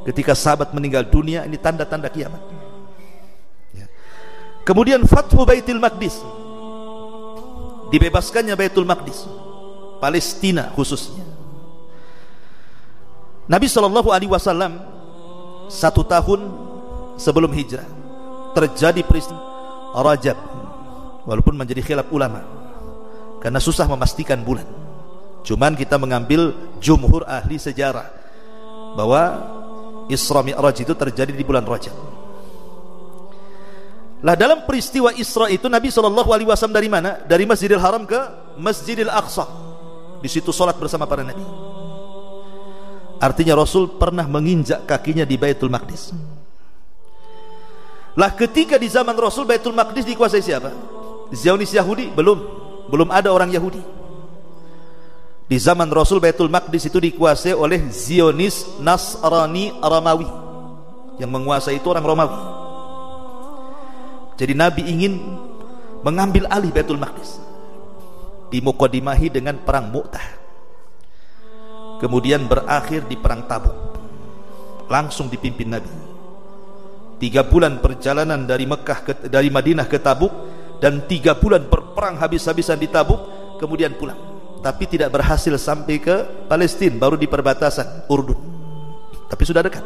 Ketika sahabat meninggal dunia, ini tanda-tanda kiamat. Ya. Kemudian Fathu Baitul Maqdis, dibebaskannya Baitul Maqdis, Palestina khususnya. Nabi SAW 1 tahun sebelum hijrah terjadi peristiwa Rajab, walaupun menjadi khilaf ulama karena susah memastikan bulan. Cuman kita mengambil jumhur ahli sejarah bahwa Isra Mi'raj itu terjadi di bulan Rajab. Lah dalam peristiwa Isra itu Nabi SAW dari mana? Dari Masjidil Haram ke Masjidil Aqsa. Di situ sholat bersama para nabi. Artinya Rasul pernah menginjak kakinya di Baitul Maqdis. Lah ketika di zaman Rasul Baitul Maqdis dikuasai siapa? Zionis Yahudi? Belum ada orang Yahudi. Di zaman Rasul Baitul Maqdis itu dikuasai oleh Zionis Nasrani Romawi. Yang menguasai itu orang Romawi. Jadi Nabi ingin mengambil alih Baitul Maqdis. Dimuqaddimahi dengan perang Mu'tah. Kemudian berakhir di perang Tabuk. Langsung dipimpin Nabi. 3 bulan perjalanan dari dari Madinah ke Tabuk, dan 3 bulan berperang habis-habisan di Tabuk, kemudian pulang. Tapi tidak berhasil sampai ke Palestina, baru di perbatasan Urdun. Tapi sudah dekat.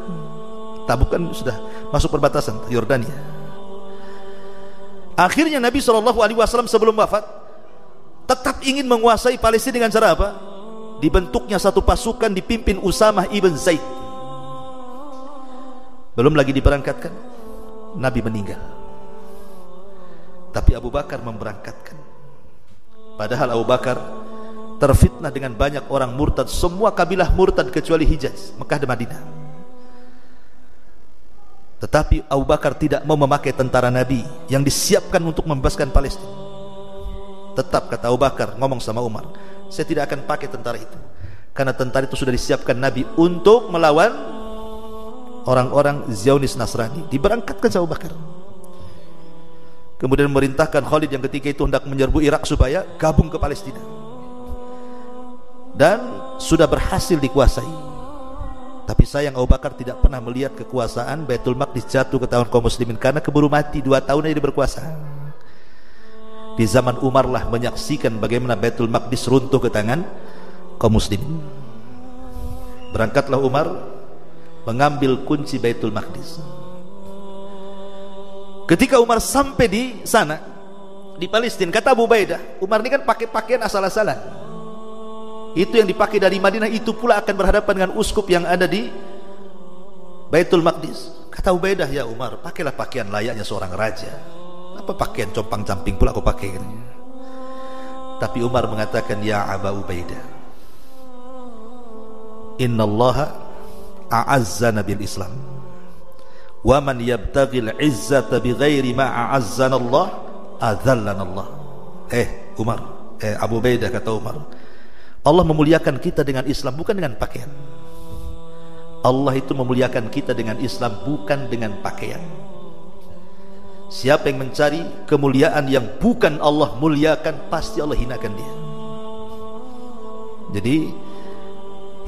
Tabuk kan sudah masuk perbatasan Yordania. Akhirnya Nabi SAW sebelum wafat tetap ingin menguasai Palestina dengan cara apa? Dibentuknya satu pasukan dipimpin Usamah ibn Zaid. Belum lagi diberangkatkan, Nabi meninggal. Tapi Abu Bakar memberangkatkan. Padahal Abu Bakar terfitnah dengan banyak orang murtad, semua kabilah murtad kecuali Hijaz, Mekah dan Madinah. Tetapi Abu Bakar tidak mau memakai tentara Nabi yang disiapkan untuk membebaskan Palestina. Tetap kata Abu Bakar, ngomong sama Umar, saya tidak akan pakai tentara itu, karena tentara itu sudah disiapkan Nabi untuk melawan orang-orang Zionis Nasrani. Diberangkatkan sama Abu Bakar. Kemudian memerintahkan Khalid yang ketika itu hendak menyerbu Irak supaya gabung ke Palestina, dan sudah berhasil dikuasai. Tapi sayang Abu Bakar tidak pernah melihat kekuasaan Baitul Maqdis jatuh ke tangan kaum muslimin, karena keburu mati 2 tahun aja berkuasa. Di zaman Umar lah menyaksikan bagaimana Baitul Maqdis runtuh ke tangan kaum muslimin. Berangkatlah Umar mengambil kunci Baitul Maqdis. Ketika Umar sampai di sana, di Palestina, kata Abu Ubaidah, Umar ini kan pakai pakaian asal-asalan. Itu yang dipakai dari Madinah, itu pula akan berhadapan dengan uskup yang ada di Baitul Maqdis. Kata Ubaidah, ya Umar, pakailah pakaian layaknya seorang raja. Apa pakaian compang-camping pula aku pakai gitu. Tapi Umar mengatakan, ya Aba Ubaidah, innallaha a'azzana bil Islam, wa man yabtaghil izzata bighairi ma a'azzana Allah adzallana Allah. Umar, Abu Ubaidah, kata Umar, Allah memuliakan kita dengan Islam, bukan dengan pakaian. Allah itu memuliakan kita dengan Islam, bukan dengan pakaian. Siapa yang mencari kemuliaan yang bukan Allah muliakan, pasti Allah hinakan dia. Jadi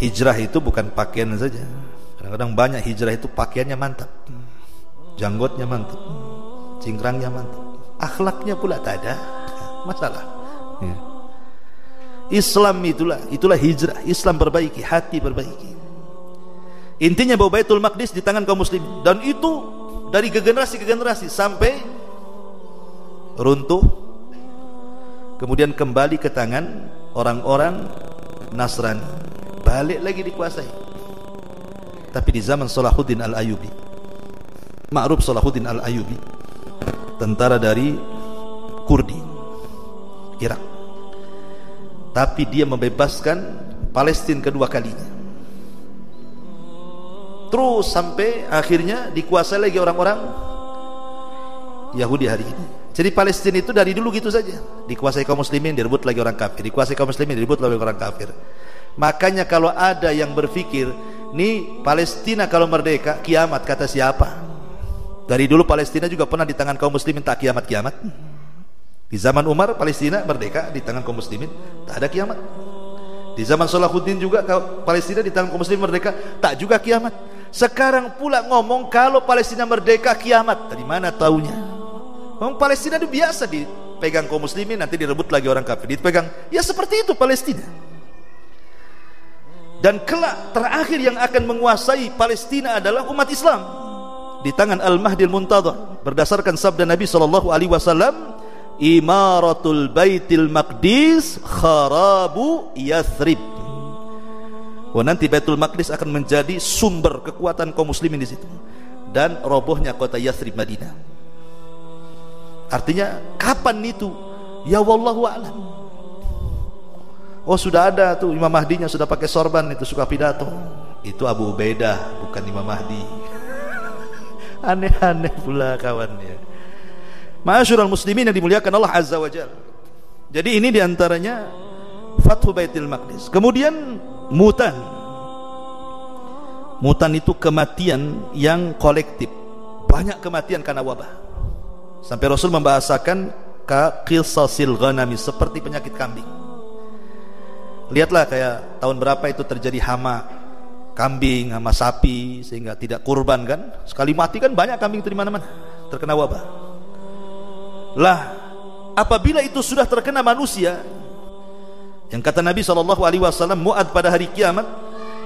hijrah itu bukan pakaian saja. Kadang-kadang banyak hijrah itu pakaiannya mantap, janggotnya mantap, cingkrangnya mantap, akhlaknya pula tak ada masalah. Islam itulah hijrah. Islam perbaiki, hati perbaiki. Intinya bahwa Baitul Maqdis di tangan kaum muslim, dan itu dari generasi ke generasi sampai runtuh, kemudian kembali ke tangan orang-orang Nasrani, balik lagi dikuasai. Tapi di zaman Salahuddin Al-Ayyubi, Ma'ruf Salahuddin Al-Ayyubi, tentara dari Kurdi, Irak. Tapi dia membebaskan Palestina kedua kalinya. Terus sampai akhirnya dikuasai lagi orang-orang Yahudi hari ini. Jadi Palestina itu dari dulu gitu saja, dikuasai kaum muslimin, direbut lagi orang kafir, dikuasai kaum muslimin, direbut lagi orang kafir. Makanya kalau ada yang berpikir, nih Palestina kalau merdeka kiamat, kata siapa? Dari dulu Palestina juga pernah di tangan kaum muslimin, tak kiamat-kiamat. Di zaman Umar Palestina merdeka di tangan kaum muslimin, tak ada kiamat. Di zaman Salahuddin juga Palestina di tangan kaum muslimin merdeka, tak juga kiamat. Sekarang pula ngomong kalau Palestina merdeka kiamat, dari mana taunya? Ngomong Palestina itu biasa dipegang kaum muslimin, nanti direbut lagi orang kafir, dipegang. Ya seperti itu Palestina. Dan kelak terakhir yang akan menguasai Palestina adalah umat Islam di tangan Al-Mahdi Al-Muntadhar, berdasarkan sabda Nabi SAW, Imaratul Baitil Maqdis kharabu Yathrib. Oh, nanti Baitul Maqdis akan menjadi sumber kekuatan kaum muslimin di situ, dan robohnya kota Yathrib Madinah. Artinya kapan itu? Ya wallahu a'lam. Oh, sudah ada tuh Imam Mahdinya, sudah pakai sorban, itu suka pidato. Itu Abu Ubaidah, bukan Imam Mahdi. Aneh-aneh pula kawannya. Ma'asyiral muslimin yang dimuliakan Allah Azza wa Jalla. Jadi ini diantaranya Fathu Baitul Maqdis. Kemudian Mutan. Mutan itu kematian yang kolektif. Banyak kematian karena wabah. Sampai Rasul membahasakan ka qisasil ghanami, seperti penyakit kambing. Lihatlah kayak tahun berapa itu terjadi hama kambing, hama sapi, sehingga tidak kurban kan. Sekali mati kan banyak kambing itu di mana-mana terkena wabah. Lah, apabila itu sudah terkena manusia, yang kata Nabi SAW, Mu'ad pada hari kiamat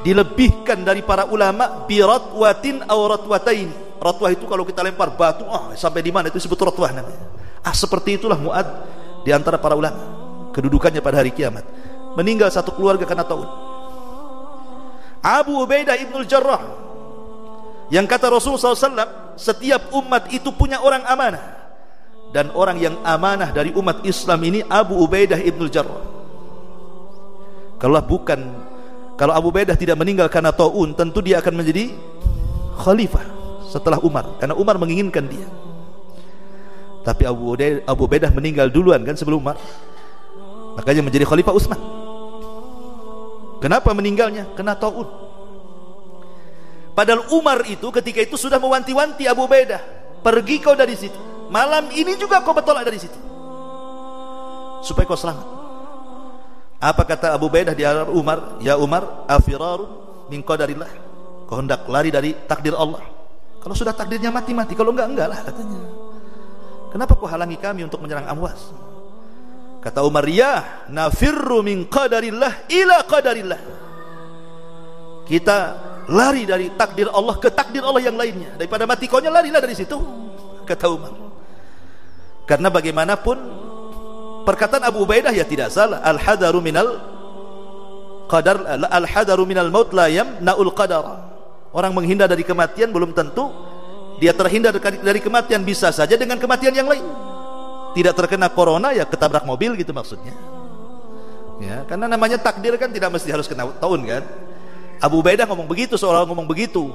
dilebihkan dari para ulama bi ratwatin aw ratwatain. Ratwah itu kalau kita lempar batu, sampai di mana itu disebut ratwah namanya. Seperti itulah Mu'ad di antara para ulama, kedudukannya pada hari kiamat. Meninggal satu keluarga karena taun. Abu Ubaidah Ibnul Jarrah, yang kata Rasulullah SAW, setiap umat itu punya orang amanah, dan orang yang amanah dari umat Islam ini Abu Ubaidah Ibnul Jarrah. Kalau Abu Ubaidah tidak meninggal karena taun, tentu dia akan menjadi khalifah setelah Umar, karena Umar menginginkan dia. Tapi Abu Ubaidah meninggal duluan kan sebelum Umar, makanya menjadi khalifah Utsman. Kenapa meninggalnya? Kena taun. Padahal Umar itu ketika itu sudah mewanti-wanti Abu Ubaidah, pergi kau dari situ, malam ini juga kau bertolak dari situ, supaya kau selamat. Apa kata Abu Ubaidah di hadapan Umar? Ya Umar, afirarun min qadarillah, kau hendak lari dari takdir Allah. Kalau sudah takdirnya mati-mati, kalau enggak lah katanya. Kenapa kau halangi kami untuk menyerang Amwas? Kata Umar, ya nafirru min qadarillah ila qadarillah, kita lari dari takdir Allah ke takdir Allah yang lainnya. Daripada mati kaunya, larilah dari situ, kata Umar. Karena bagaimanapun perkataan Abu Ubaidah ya tidak salah, al-hadaru minal qadar, al-hadaru minal maut la yamna'ul qadar. Orang menghindar dari kematian belum tentu dia terhindar dari kematian, bisa saja dengan kematian yang lain. Tidak terkena corona ya ketabrak mobil gitu maksudnya. Ya, karena namanya takdir kan tidak mesti harus kena tahun kan. Abu Ubaidah ngomong begitu, seolah ngomong begitu.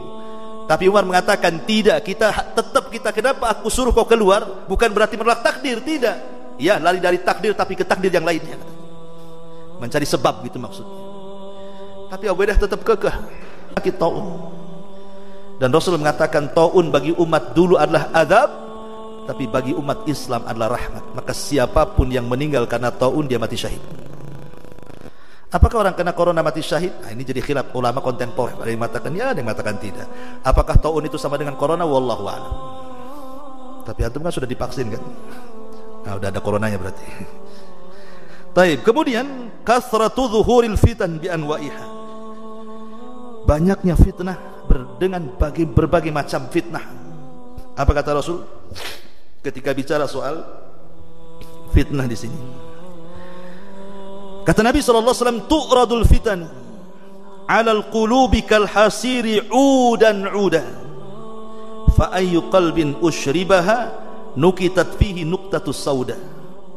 Tapi Umar mengatakan tidak, kita kenapa aku suruh kau keluar bukan berarti menolak takdir, tidak. Ya, lari dari takdir tapi ke takdir yang lainnya. Mencari sebab gitu maksudnya. Tapi Abu Ubaidah tetap kekeh. Sakit taun. Dan Rasul mengatakan taun bagi umat dulu adalah azab, tapi bagi umat Islam adalah rahmat. Maka siapapun yang meninggal karena taun, dia mati syahid. Apakah orang kena corona mati syahid? Ini jadi khilaf ulama kontemporer. Ada yang mengatakan ya, ada yang mengatakan tidak. Apakah taun itu sama dengan corona? Wallahu a'lam. Tapi antum kan sudah divaksin kan? Udah ada coronanya berarti. Taib. Kemudian kasratu zuhuril fitan bi anwa'iha. Banyaknya fitnah dengan berbagai macam fitnah. Apa kata Rasul ketika bicara soal fitnah di sini? Kata Nabi SAW, tu'radul fitan 'alal qulubi kal hasiri 'udan 'uda. fa ayyu qalbin ushribaha nukitat fihi nuqtatu sauda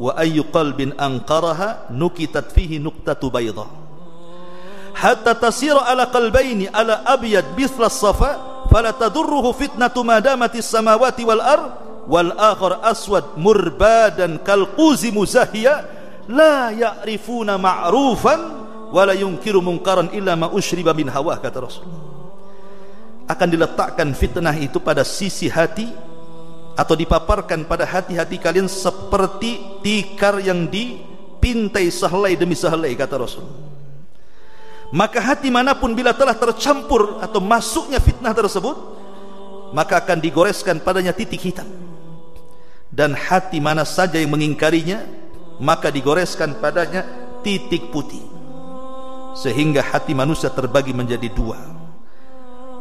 wa ayyu qalbin anqaraha nukitat fihi nuqtatu bayda hatta tasira ala qalbaini ala abyad mithla as-safa fala tadurruhu fitnatu ma damatis samawati wal ard wal akhar aswad murbadan kal quzi muzahhiya la ya'rifuna ma'rufan wa la yunkiru munkaran illa ma ushriba min hawa, kata Rasul. Akan diletakkan fitnah itu pada sisi hati atau dipaparkan pada hati-hati kalian seperti tikar yang dipintai sehelai demi sehelai, kata Rasul. Maka hati manapun bila telah tercampur atau masuknya fitnah tersebut, maka akan digoreskan padanya titik hitam. Dan hati mana saja yang mengingkarinya, maka digoreskan padanya titik putih. Sehingga hati manusia terbagi menjadi dua.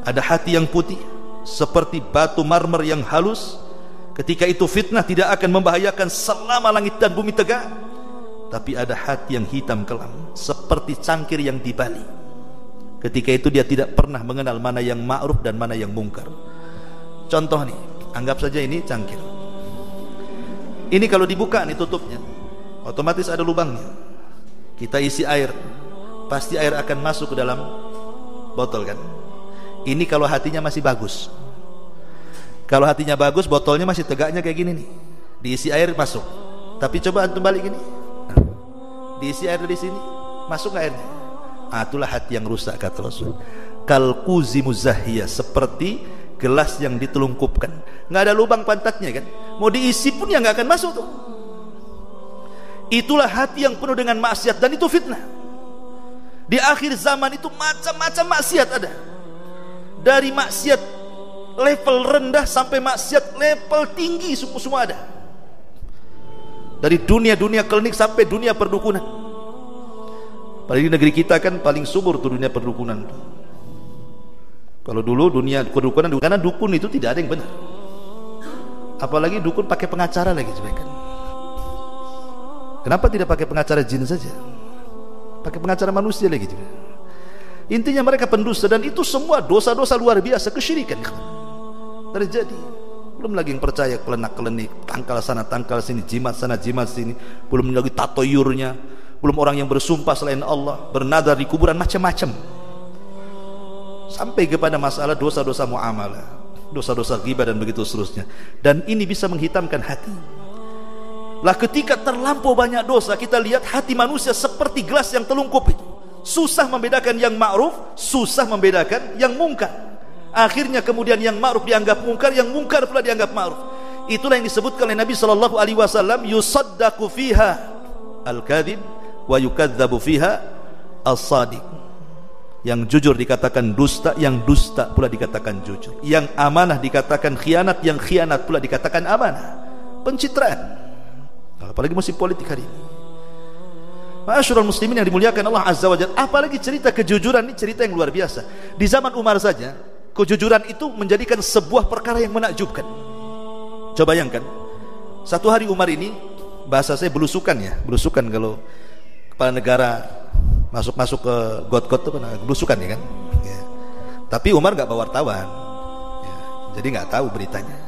Ada hati yang putih seperti batu marmer yang halus, ketika itu fitnah tidak akan membahayakan selama langit dan bumi tegak. Tapi ada hati yang hitam kelam seperti cangkir yang dibali, ketika itu dia tidak pernah mengenal mana yang ma'ruf dan mana yang mungkar. Contoh nih, anggap saja ini cangkir. Ini kalau dibuka nih tutupnya, otomatis ada lubangnya. Kita isi air, pasti air akan masuk ke dalam botol kan. Ini kalau hatinya masih bagus. Kalau hatinya bagus, botolnya masih tegaknya kayak gini nih, diisi air masuk. Tapi coba antum balik gini, diisi air dari sini, masuk nggak airnya? Itulah hati yang rusak, kata Rasul. Kalquzi muzahhiya, seperti gelas yang ditelungkupkan, nggak ada lubang pantatnya kan, mau diisi pun ya nggak akan masuk tuh. Itulah hati yang penuh dengan maksiat, dan itu fitnah. Di akhir zaman itu macam-macam maksiat ada, dari maksiat level rendah sampai maksiat level tinggi, semua ada. Dari dunia klinik sampai dunia perdukunan. Apalagi di negeri kita kan paling subur tuh dunia perdukunan. Kalau dulu dunia perdukunan, karena dukun itu tidak ada yang benar. Apalagi dukun pakai pengacara lagi sebenarnya. Kenapa tidak pakai pengacara jin saja? Pakai pengacara manusia lagi juga. Intinya mereka pendusta, dan itu semua dosa-dosa luar biasa, kesyirikan terjadi. Belum lagi yang percaya kelenak-kelenik, tangkal sana tangkal sini, jimat sana jimat sini, belum lagi tatoyurnya, belum orang yang bersumpah selain Allah, bernadar di kuburan, macam-macam. Sampai kepada masalah dosa-dosa muamalah, dosa-dosa ghibah dan begitu seterusnya. Dan ini bisa menghitamkan hati. Lah ketika terlampau banyak dosa, kita lihat hati manusia seperti gelas yang telungkup itu. Susah membedakan yang ma'ruf, susah membedakan yang mungkar. Akhirnya kemudian yang ma'ruf dianggap mungkar, yang mungkar pula dianggap ma'ruf. Itulah yang disebutkan oleh Nabi SAW, yusaddaqu fiha al-kadhib wa yukadzabu fiha as-sadiq. Yang jujur dikatakan dusta, yang dusta pula dikatakan jujur. Yang amanah dikatakan khianat, yang khianat pula dikatakan amanah. Pencitraan. Apalagi musim politik hari ini. Ma'asyiral muslimin yang dimuliakan Allah Azza wa Jalla, apalagi cerita kejujuran ini cerita yang luar biasa. Di zaman Umar saja, kejujuran itu menjadikan sebuah perkara yang menakjubkan. Coba bayangkan, satu hari Umar ini, bahasa saya belusukan ya, belusukan kalau kepala negara masuk ke got-got itu belusukan ya kan ya. Tapi Umar gak bawa wartawan ya, jadi gak tahu beritanya.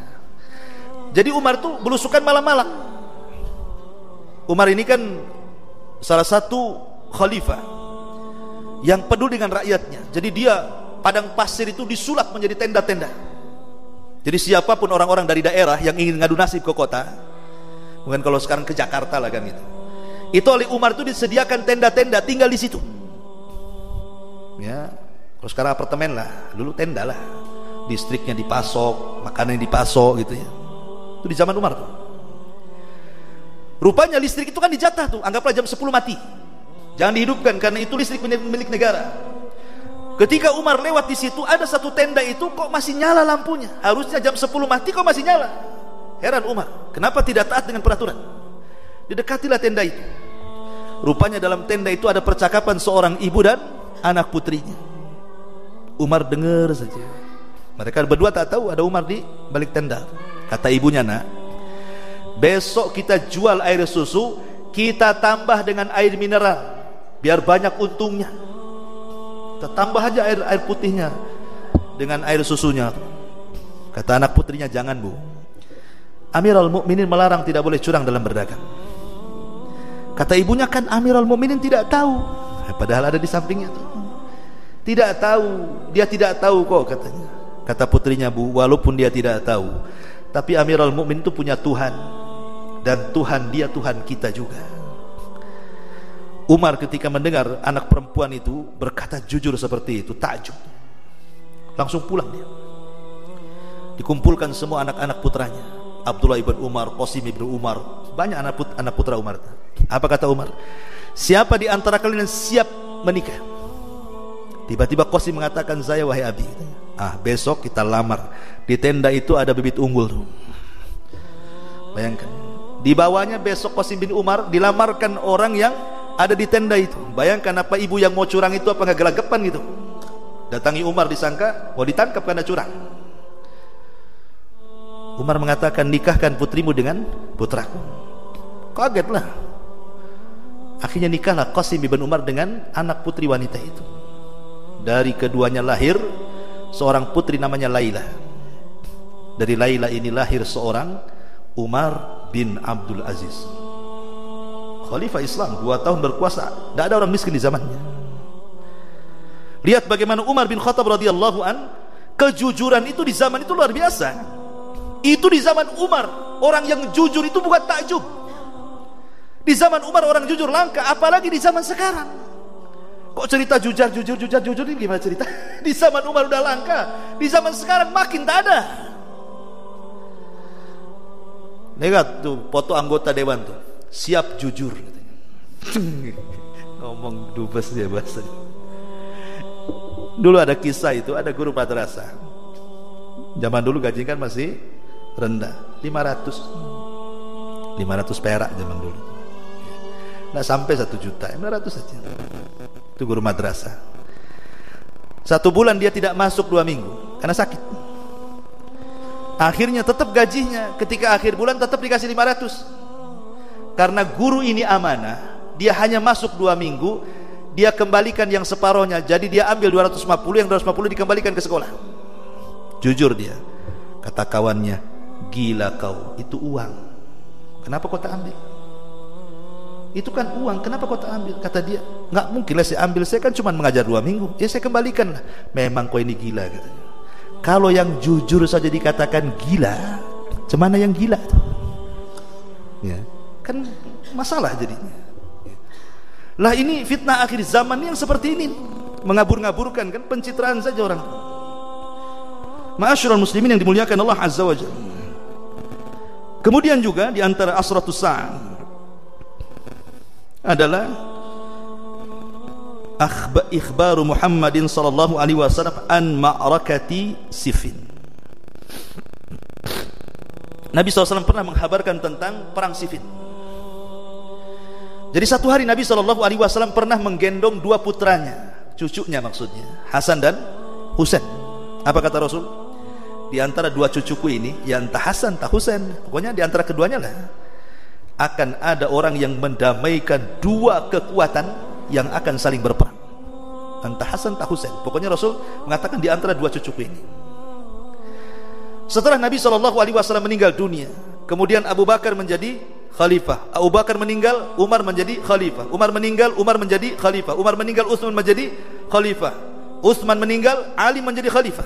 Jadi Umar tuh belusukan malam-malam. Umar ini kan salah satu khalifah yang peduli dengan rakyatnya. Jadi dia padang pasir itu disulap menjadi tenda-tenda. Jadi siapapun orang-orang dari daerah yang ingin ngadu nasib ke kota, mungkin kalau sekarang ke Jakarta lah kan itu oleh Umar itu disediakan tenda-tenda, tinggal di situ. Ya, kalau sekarang apartemen lah, dulu tenda lah. Listriknya dipasok, makanan dipasok gitu ya. Itu di zaman Umar tuh. Rupanya listrik itu kan dijatah tuh, anggaplah jam 10 mati. Jangan dihidupkan karena itu listrik milik negara. Ketika Umar lewat di situ, ada satu tenda itu kok masih nyala lampunya. Harusnya jam 10 mati kok masih nyala. Heran Umar, kenapa tidak taat dengan peraturan? Didekatilah tenda itu. Rupanya dalam tenda itu ada percakapan seorang ibu dan anak putrinya. Umar dengar saja. Mereka berdua tak tahu ada Umar di balik tenda. Kata ibunya, nak, besok kita jual air susu, kita tambah dengan air mineral biar banyak untungnya. Kita tambah aja air putihnya dengan air susunya. Kata anak putrinya, jangan bu, Amirul Mukminin melarang tidak boleh curang dalam berdagang. Kata ibunya, kan Amirul Mukminin tidak tahu, padahal ada di sampingnya tuh. Tidak tahu, dia tidak tahu kok katanya. Kata putrinya, bu, walaupun dia tidak tahu, tapi Amirul Mukminin itu punya Tuhan, dan Tuhan dia Tuhan kita juga. Umar ketika mendengar anak perempuan itu berkata jujur seperti itu, takjub, langsung pulang dia. Dikumpulkan semua anak-anak putranya, Abdullah ibn Umar, Qasim ibn Umar, banyak anak putra Umar. Apa kata Umar? Siapa di antara kalian yang siap menikah? Tiba-tiba Qasim mengatakan, saya wahai Abi. Besok kita lamar. Di tenda itu ada bibit unggul tuh. Bayangkan, di bawahnya besok Qasim bin Umar dilamarkan orang yang ada di tenda itu. Bayangkan apa ibu yang mau curang itu apa nggak gelagapan gitu. Datangi Umar, disangka mau ditangkap karena curang. Umar mengatakan, nikahkan putrimu dengan putraku. Kagetlah. Akhirnya nikahlah Qasim bin Umar dengan anak putri wanita itu. Dari keduanya lahir seorang putri namanya Laila. Dari Laila ini lahir seorang Umar bin Abdul Aziz, Khalifah Islam, 2 tahun berkuasa. Tidak ada orang miskin di zamannya. Lihat bagaimana Umar bin Khattab radhiyallahu an, kejujuran itu di zaman itu luar biasa. Itu di zaman Umar, orang yang jujur itu bukan takjub. Di zaman Umar orang jujur langka, apalagi di zaman sekarang. Kok cerita jujur ini gimana cerita? Di zaman Umar udah langka, di zaman sekarang makin tak ada. Lihat tuh foto anggota dewan tuh, siap jujur. Ngomong dubes dia bahasa. Dulu ada kisah itu, ada guru madrasah. Zaman dulu gaji kan masih rendah, 500 perak zaman dulu. Nah sampai 1 juta, 500 saja. Itu guru madrasah. 1 bulan dia tidak masuk 2 minggu karena sakit. Akhirnya tetap gajinya ketika akhir bulan tetap dikasih 500. Karena guru ini amanah, dia hanya masuk 2 minggu, dia kembalikan yang separohnya. Jadi dia ambil 250, yang 250 dikembalikan ke sekolah. Jujur dia. Kata kawannya, gila kau, itu uang, kenapa kau tak ambil? Itu kan uang, kenapa kau tak ambil? Kata dia, nggak mungkin lah saya ambil, saya kan cuma mengajar 2 minggu, ya saya kembalikan lah. Memang kau ini gila katanya. Kalau yang jujur saja dikatakan gila, cemana yang gila itu? Ya, kan masalah jadinya. Lah ini fitnah akhir zaman yang seperti ini, mengabur-ngaburkan, kan pencitraan saja orang. Ma'asyiral muslimin yang dimuliakan Allah Azza wa Jalla. Kemudian juga di antara asratus sa'ah adalah ikhbaru Muhammadin sallallahu alaihi wasallam an ma'rakati Siffin. Nabi SAW pernah menghabarkan tentang perang Siffin. Jadi satu hari Nabi SAW pernah menggendong 2 putranya, cucunya maksudnya, Hasan dan Husain. Apa kata Rasul? Di antara 2 cucuku ini, ya entah Hasan entah Husain, pokoknya di antara keduanya lah, akan ada orang yang mendamaikan 2 kekuatan yang akan saling berperang. Entah Hasan entah Husain, pokoknya Rasul mengatakan di antara 2 cucuku ini. Setelah Nabi SAW meninggal dunia, kemudian Abu Bakar menjadi khalifah, Abu Bakar meninggal, Umar menjadi khalifah, Umar meninggal, Umar menjadi khalifah, Umar meninggal, Utsman menjadi khalifah, Utsman meninggal, Ali menjadi khalifah,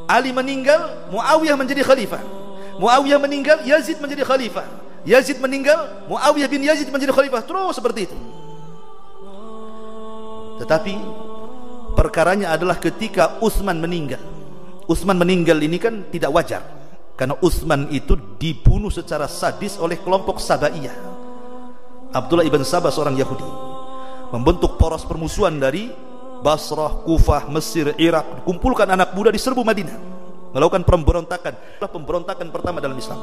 Ali meninggal, Muawiyah menjadi khalifah, Muawiyah meninggal, Yazid menjadi khalifah, Yazid meninggal, Muawiyah bin Yazid menjadi khalifah, terus seperti itu. Tetapi perkaranya adalah ketika Utsman meninggal. Utsman meninggal ini kan tidak wajar, karena Utsman itu dibunuh secara sadis oleh kelompok Sabaiyah. Abdullah ibn Sabah seorang Yahudi membentuk poros permusuhan dari Basrah, Kufah, Mesir, Irak, dikumpulkan anak muda di serbu Madinah, melakukan pemberontakan pertama dalam Islam.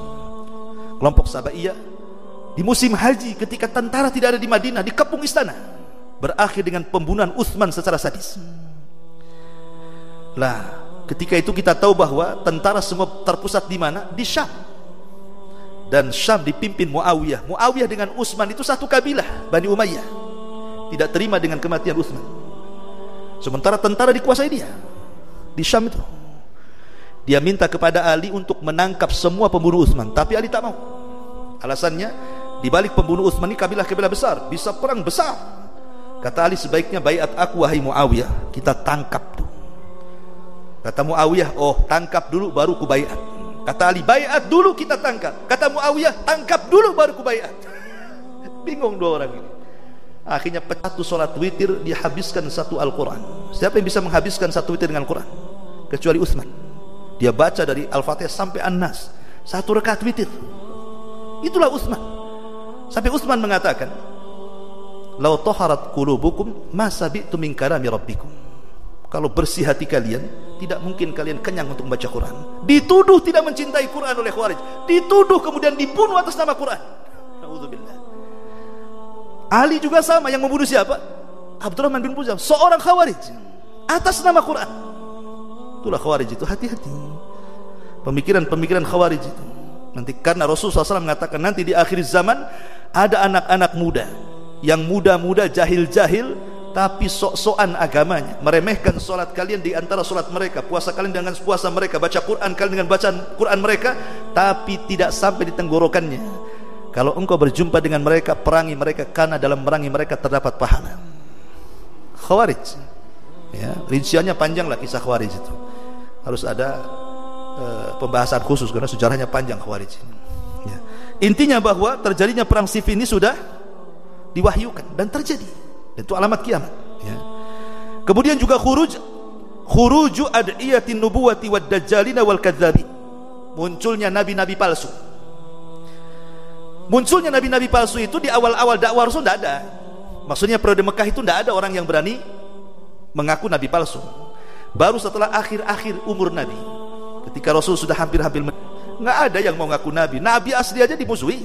Kelompok Sabaiyah di musim haji ketika tentara tidak ada di Madinah, dikepung istana, berakhir dengan pembunuhan Utsman secara sadis. Lah ketika itu kita tahu bahwa tentara semua terpusat di mana? Di Syam. Dan Syam dipimpin Muawiyah. Muawiyah dengan Utsman itu satu kabilah, Bani Umayyah. Tidak terima dengan kematian Utsman. Sementara tentara dikuasai dia di Syam itu. Dia minta kepada Ali untuk menangkap semua pembunuh Utsman, tapi Ali tak mau. Alasannya, di balik pembunuh Utsman ini kabilah-kabilah besar, bisa perang besar. Kata Ali, sebaiknya baiat aku wahai Muawiyah, kita tangkap tuh. Kata Muawiyah, oh tangkap dulu baru ku baiat. Kata Ali, baiat dulu kita tangkap. Kata Muawiyah, tangkap dulu baru ku baiat. Bingung dua orang ini. Akhirnya satu sholat witir dihabiskan satu Al-Quran. Siapa yang bisa menghabiskan satu witir dengan Quran? Kecuali Utsman. Dia baca dari Al-Fatihah sampai An-Nas, satu rakaat witir. Itulah Utsman. Sampai Utsman mengatakan, "Lau taharat qulubukum ma sabi'tu min kalami rabbikum." Kalau bersih hati kalian, tidak mungkin kalian kenyang untuk membaca Quran. Dituduh tidak mencintai Quran oleh Khawarij, dituduh kemudian dibunuh atas nama Quran. Nauzubillah. Ali juga sama, yang membunuh siapa? Abdurrahman bin Muljam, seorang Khawarij, atas nama Quran. Itulah Khawarij itu, hati-hati. Pemikiran-pemikiran Khawarij itu. Nanti karena Rasulullah SAW mengatakan nanti di akhir zaman ada anak-anak muda yang muda-muda jahil-jahil tapi sok-sokan agamanya, meremehkan solat kalian di antara solat mereka, puasa kalian dengan puasa mereka, baca Quran kalian dengan bacaan Quran mereka, tapi tidak sampai di tenggorokannya. Kalau engkau berjumpa dengan mereka, perangi mereka, karena dalam merangi mereka terdapat pahala. Khawarij, ya, rinciannya panjang lah kisah Khawarij itu. Harus ada pembahasan khusus karena sejarahnya panjang Khawarij ini. Ya. Intinya bahwa terjadinya perang Siffin ini sudah diwahyukan dan terjadi. Dan itu alamat kiamat. Ya. Kemudian juga khuruju ad'iyatin nubuwati wad dajjalina wal kadzabi. Munculnya nabi-nabi palsu. Munculnya nabi-nabi palsu itu di awal-awal dakwah Rasul tidak ada. Maksudnya periode Mekah itu tidak ada orang yang berani mengaku nabi palsu. Baru setelah akhir-akhir umur Nabi, ketika Rasul sudah hampir-hampir, nggak ada yang mau ngaku Nabi. Nabi asli aja dimusuhi.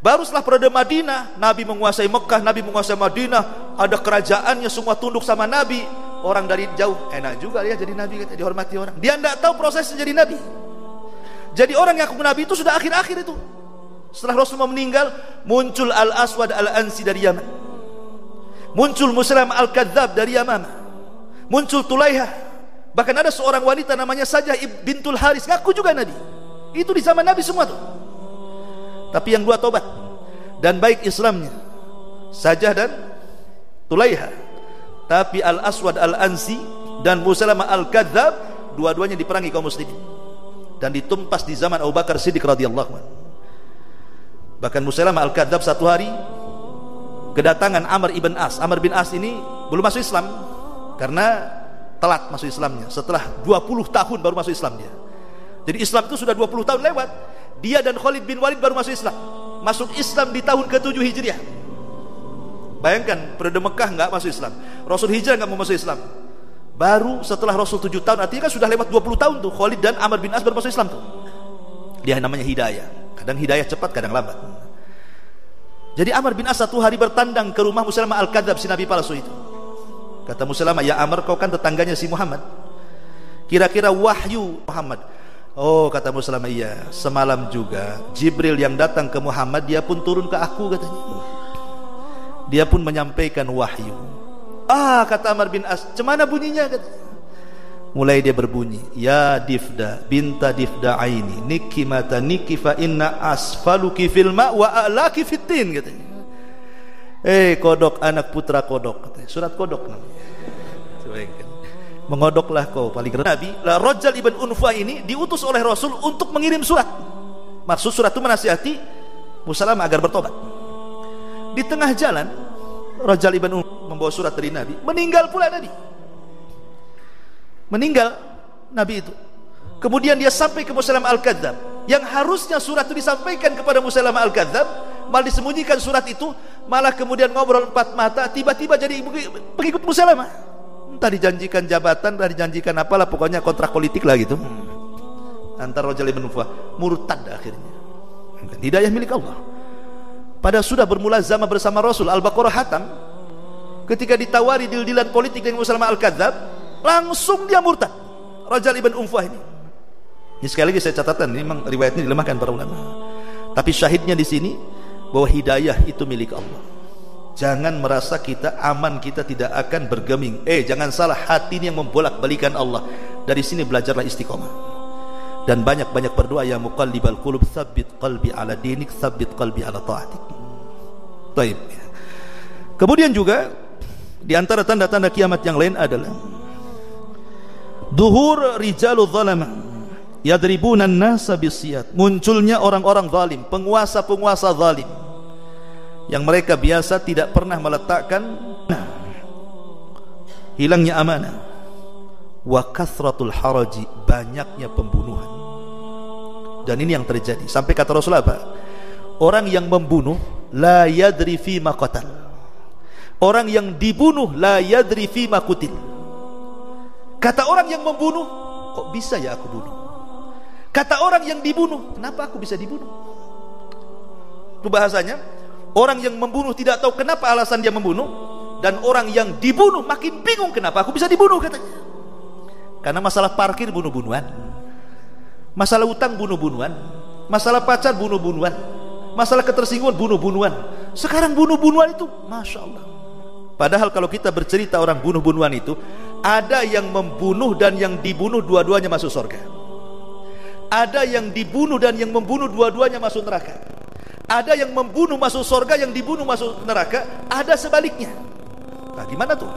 Baru setelah periode Madinah, Nabi menguasai Mekah, Nabi menguasai Madinah, ada kerajaannya, semua tunduk sama Nabi. Orang dari jauh, enak juga ya jadi Nabi, kata, dihormati orang. Dia nggak tahu prosesnya jadi Nabi. Jadi orang yang ngaku Nabi itu sudah akhir-akhir itu. Setelah Rasulullah meninggal, muncul Al-Aswad Al-Ansi dari Yaman, muncul Muslim Al-Kadzab dari Yaman, muncul Tulaihah, bahkan ada seorang wanita namanya Sajah bintul Haris ngaku juga Nabi. Itu di zaman Nabi semua tuh. Tapi yang dua tobat dan baik Islamnya, Sajah dan Tulaihah. Tapi Al-Aswad Al-Ansi dan Musailamah Al-Kadzab, dua-duanya diperangi kaum muslimin dan ditumpas di zaman Abu Bakar Siddiq radhiyallahu anhu. Bahkan Musailamah Al-Kadzab satu hari kedatangan Amr ibn As. Amr bin As ini belum masuk Islam karena telat masuk Islamnya. Setelah 20 tahun baru masuk Islam dia. Jadi Islam itu sudah 20 tahun lewat. Dia dan Khalid bin Walid baru masuk Islam. Masuk Islam di tahun ke-7 Hijriah. Bayangkan, periode Mekah enggak masuk Islam, Rasul hijrah enggak mau masuk Islam. Baru setelah Rasul 7 tahun, artinya kan sudah lewat 20 tahun tuh Khalid dan Amr bin As baru masuk Islam tuh. Dia namanya hidayah. Kadang hidayah cepat, kadang lambat. Jadi Amr bin As satu hari bertandang ke rumah Musailamah Al-Kadzab, si nabi palsu itu. Kata Musailamah, "Ya Amr, kau kan tetangganya si Muhammad. Kira-kira wahyu Muhammad?" "Oh," kata Musailamah, "iya, semalam juga Jibril yang datang ke Muhammad, dia pun turun ke aku," katanya. Dia pun menyampaikan wahyu. "Ah," kata Amr bin As, "cemana bunyinya?" katanya. Mulai dia berbunyi, "Ya Difda binta Difda aini niki mata niki fa inna asfaluki fil ma wa a'laki fit tin," katanya. Kodok, anak putra kodok, katanya. Surat kodok namanya. Mengodoklah kau paling rendah. Nabi Rajal ibn Unfa ini diutus oleh Rasul untuk mengirim surat. Maksud surat itu menasihati Musailamah agar bertobat. Di tengah jalan Rajal ibn Unfa membawa surat dari Nabi, meninggal pula Nabi. Meninggal Nabi itu. Kemudian dia sampai ke Musailamah Al-Kadzab. Yang harusnya surat itu disampaikan kepada Musailamah Al-Kadzab, malah disembunyikan surat itu, malah kemudian ngobrol empat mata, tiba-tiba jadi pengikut Musailamah. Entah dijanjikan jabatan, entah dijanjikan apalah, pokoknya kontrak politik lah gitu. Antara Rajal ibn Unfa, murtad akhirnya. Hidayah milik Allah. Pada sudah bermula zaman bersama Rasul, Al-Baqarah hatam, ketika ditawari deal-dealan politik dengan Musailamah Al-Kadzab, langsung dia murtad. Rajal ibn Unfa ini. Ini sekali lagi saya catatan, ini memang riwayat ini dilemahkan para ulama. Tapi syahidnya di sini bahwa hidayah itu milik Allah. Jangan merasa kita aman, kita tidak akan bergeming. Jangan salah, hati ini yang membolak-balikan Allah. Dari sini belajarlah istiqomah. Dan banyak-banyak berdoa, ya muqallibal qulub tsabbit qalbi ala dinik, tsabbit qalbi ala ta'atik. Baik. Kemudian juga di antara tanda-tanda kiamat yang lain adalah duhur rijalul zalama yadribuna an-nasa bisiyat. Munculnya orang-orang zalim, penguasa-penguasa zalim, yang mereka biasa tidak pernah meletakkan hilangnya amanah, wa kathratul haraji, banyaknya pembunuhan. Dan ini yang terjadi sampai kata Rasulullah apa? Orang yang membunuh la yadri fi ma qatal. Orang yang dibunuh la yadri fi ma qutil. Kata orang yang membunuh, kok bisa ya aku bunuh? Kata orang yang dibunuh, kenapa aku bisa dibunuh? Itu bahasanya, orang yang membunuh tidak tahu kenapa alasan dia membunuh, dan orang yang dibunuh makin bingung kenapa aku bisa dibunuh, katanya. Karena masalah parkir bunuh-bunuhan, masalah utang bunuh-bunuhan, masalah pacar bunuh-bunuhan, masalah ketersinggungan bunuh-bunuhan. Sekarang bunuh-bunuhan itu Masya Allah. Padahal kalau kita bercerita orang bunuh-bunuhan itu, ada yang membunuh dan yang dibunuh dua-duanya masuk surga. Ada yang dibunuh dan yang membunuh dua-duanya masuk neraka. Ada yang membunuh masuk surga, yang dibunuh masuk neraka. Ada sebaliknya. Nah, gimana tuh?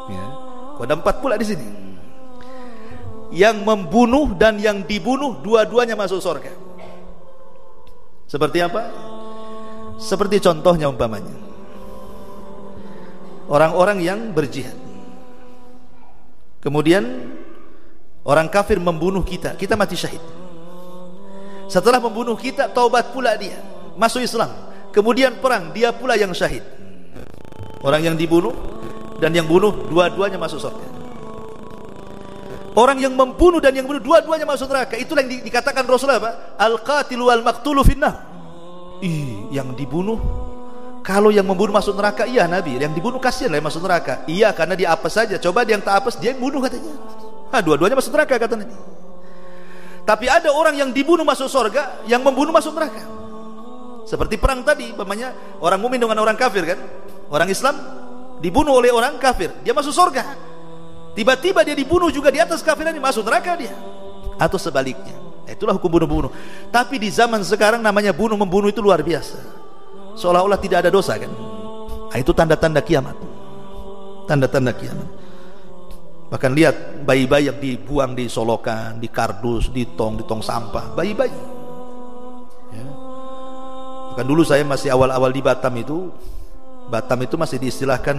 Ya. Ada 4 pula di sini. Yang membunuh dan yang dibunuh dua-duanya masuk surga. Seperti apa? Seperti contohnya umpamanya orang-orang yang berjihad, kemudian orang kafir membunuh kita, kita mati syahid. Setelah membunuh kita, taubat pula dia, masuk Islam, kemudian perang, dia pula yang syahid. Orang yang dibunuh dan yang bunuh dua-duanya masuk surga. Orang yang membunuh dan yang bunuh dua-duanya masuk neraka. Itulah yang dikatakan Rasulullah apa? Al-qatilu wal maqtulu finnar. Yang dibunuh, kalau yang membunuh masuk neraka, iya Nabi, yang dibunuh kasihan lah yang masuk neraka. Iya, karena dia apes saja. Coba dia yang tak apes, dia yang bunuh, katanya. Dua-duanya masuk neraka, kata Nabi. Tapi ada orang yang dibunuh masuk surga, yang membunuh masuk neraka. Seperti perang tadi, umpamanya orang mukmin dengan orang kafir kan. Orang Islam dibunuh oleh orang kafir, dia masuk surga. Tiba-tiba dia dibunuh juga di atas kafiran, ini masuk neraka dia. Atau sebaliknya. Itulah hukum bunuh-bunuh. Tapi di zaman sekarang namanya bunuh-membunuh itu luar biasa. Seolah-olah tidak ada dosa kan. Itu tanda-tanda kiamat. Tanda-tanda kiamat. Bahkan lihat bayi-bayi yang dibuang di solokan, di kardus, di tong sampah, bayi-bayi. Ya. Bahkan dulu saya masih awal-awal di Batam itu masih diistilahkan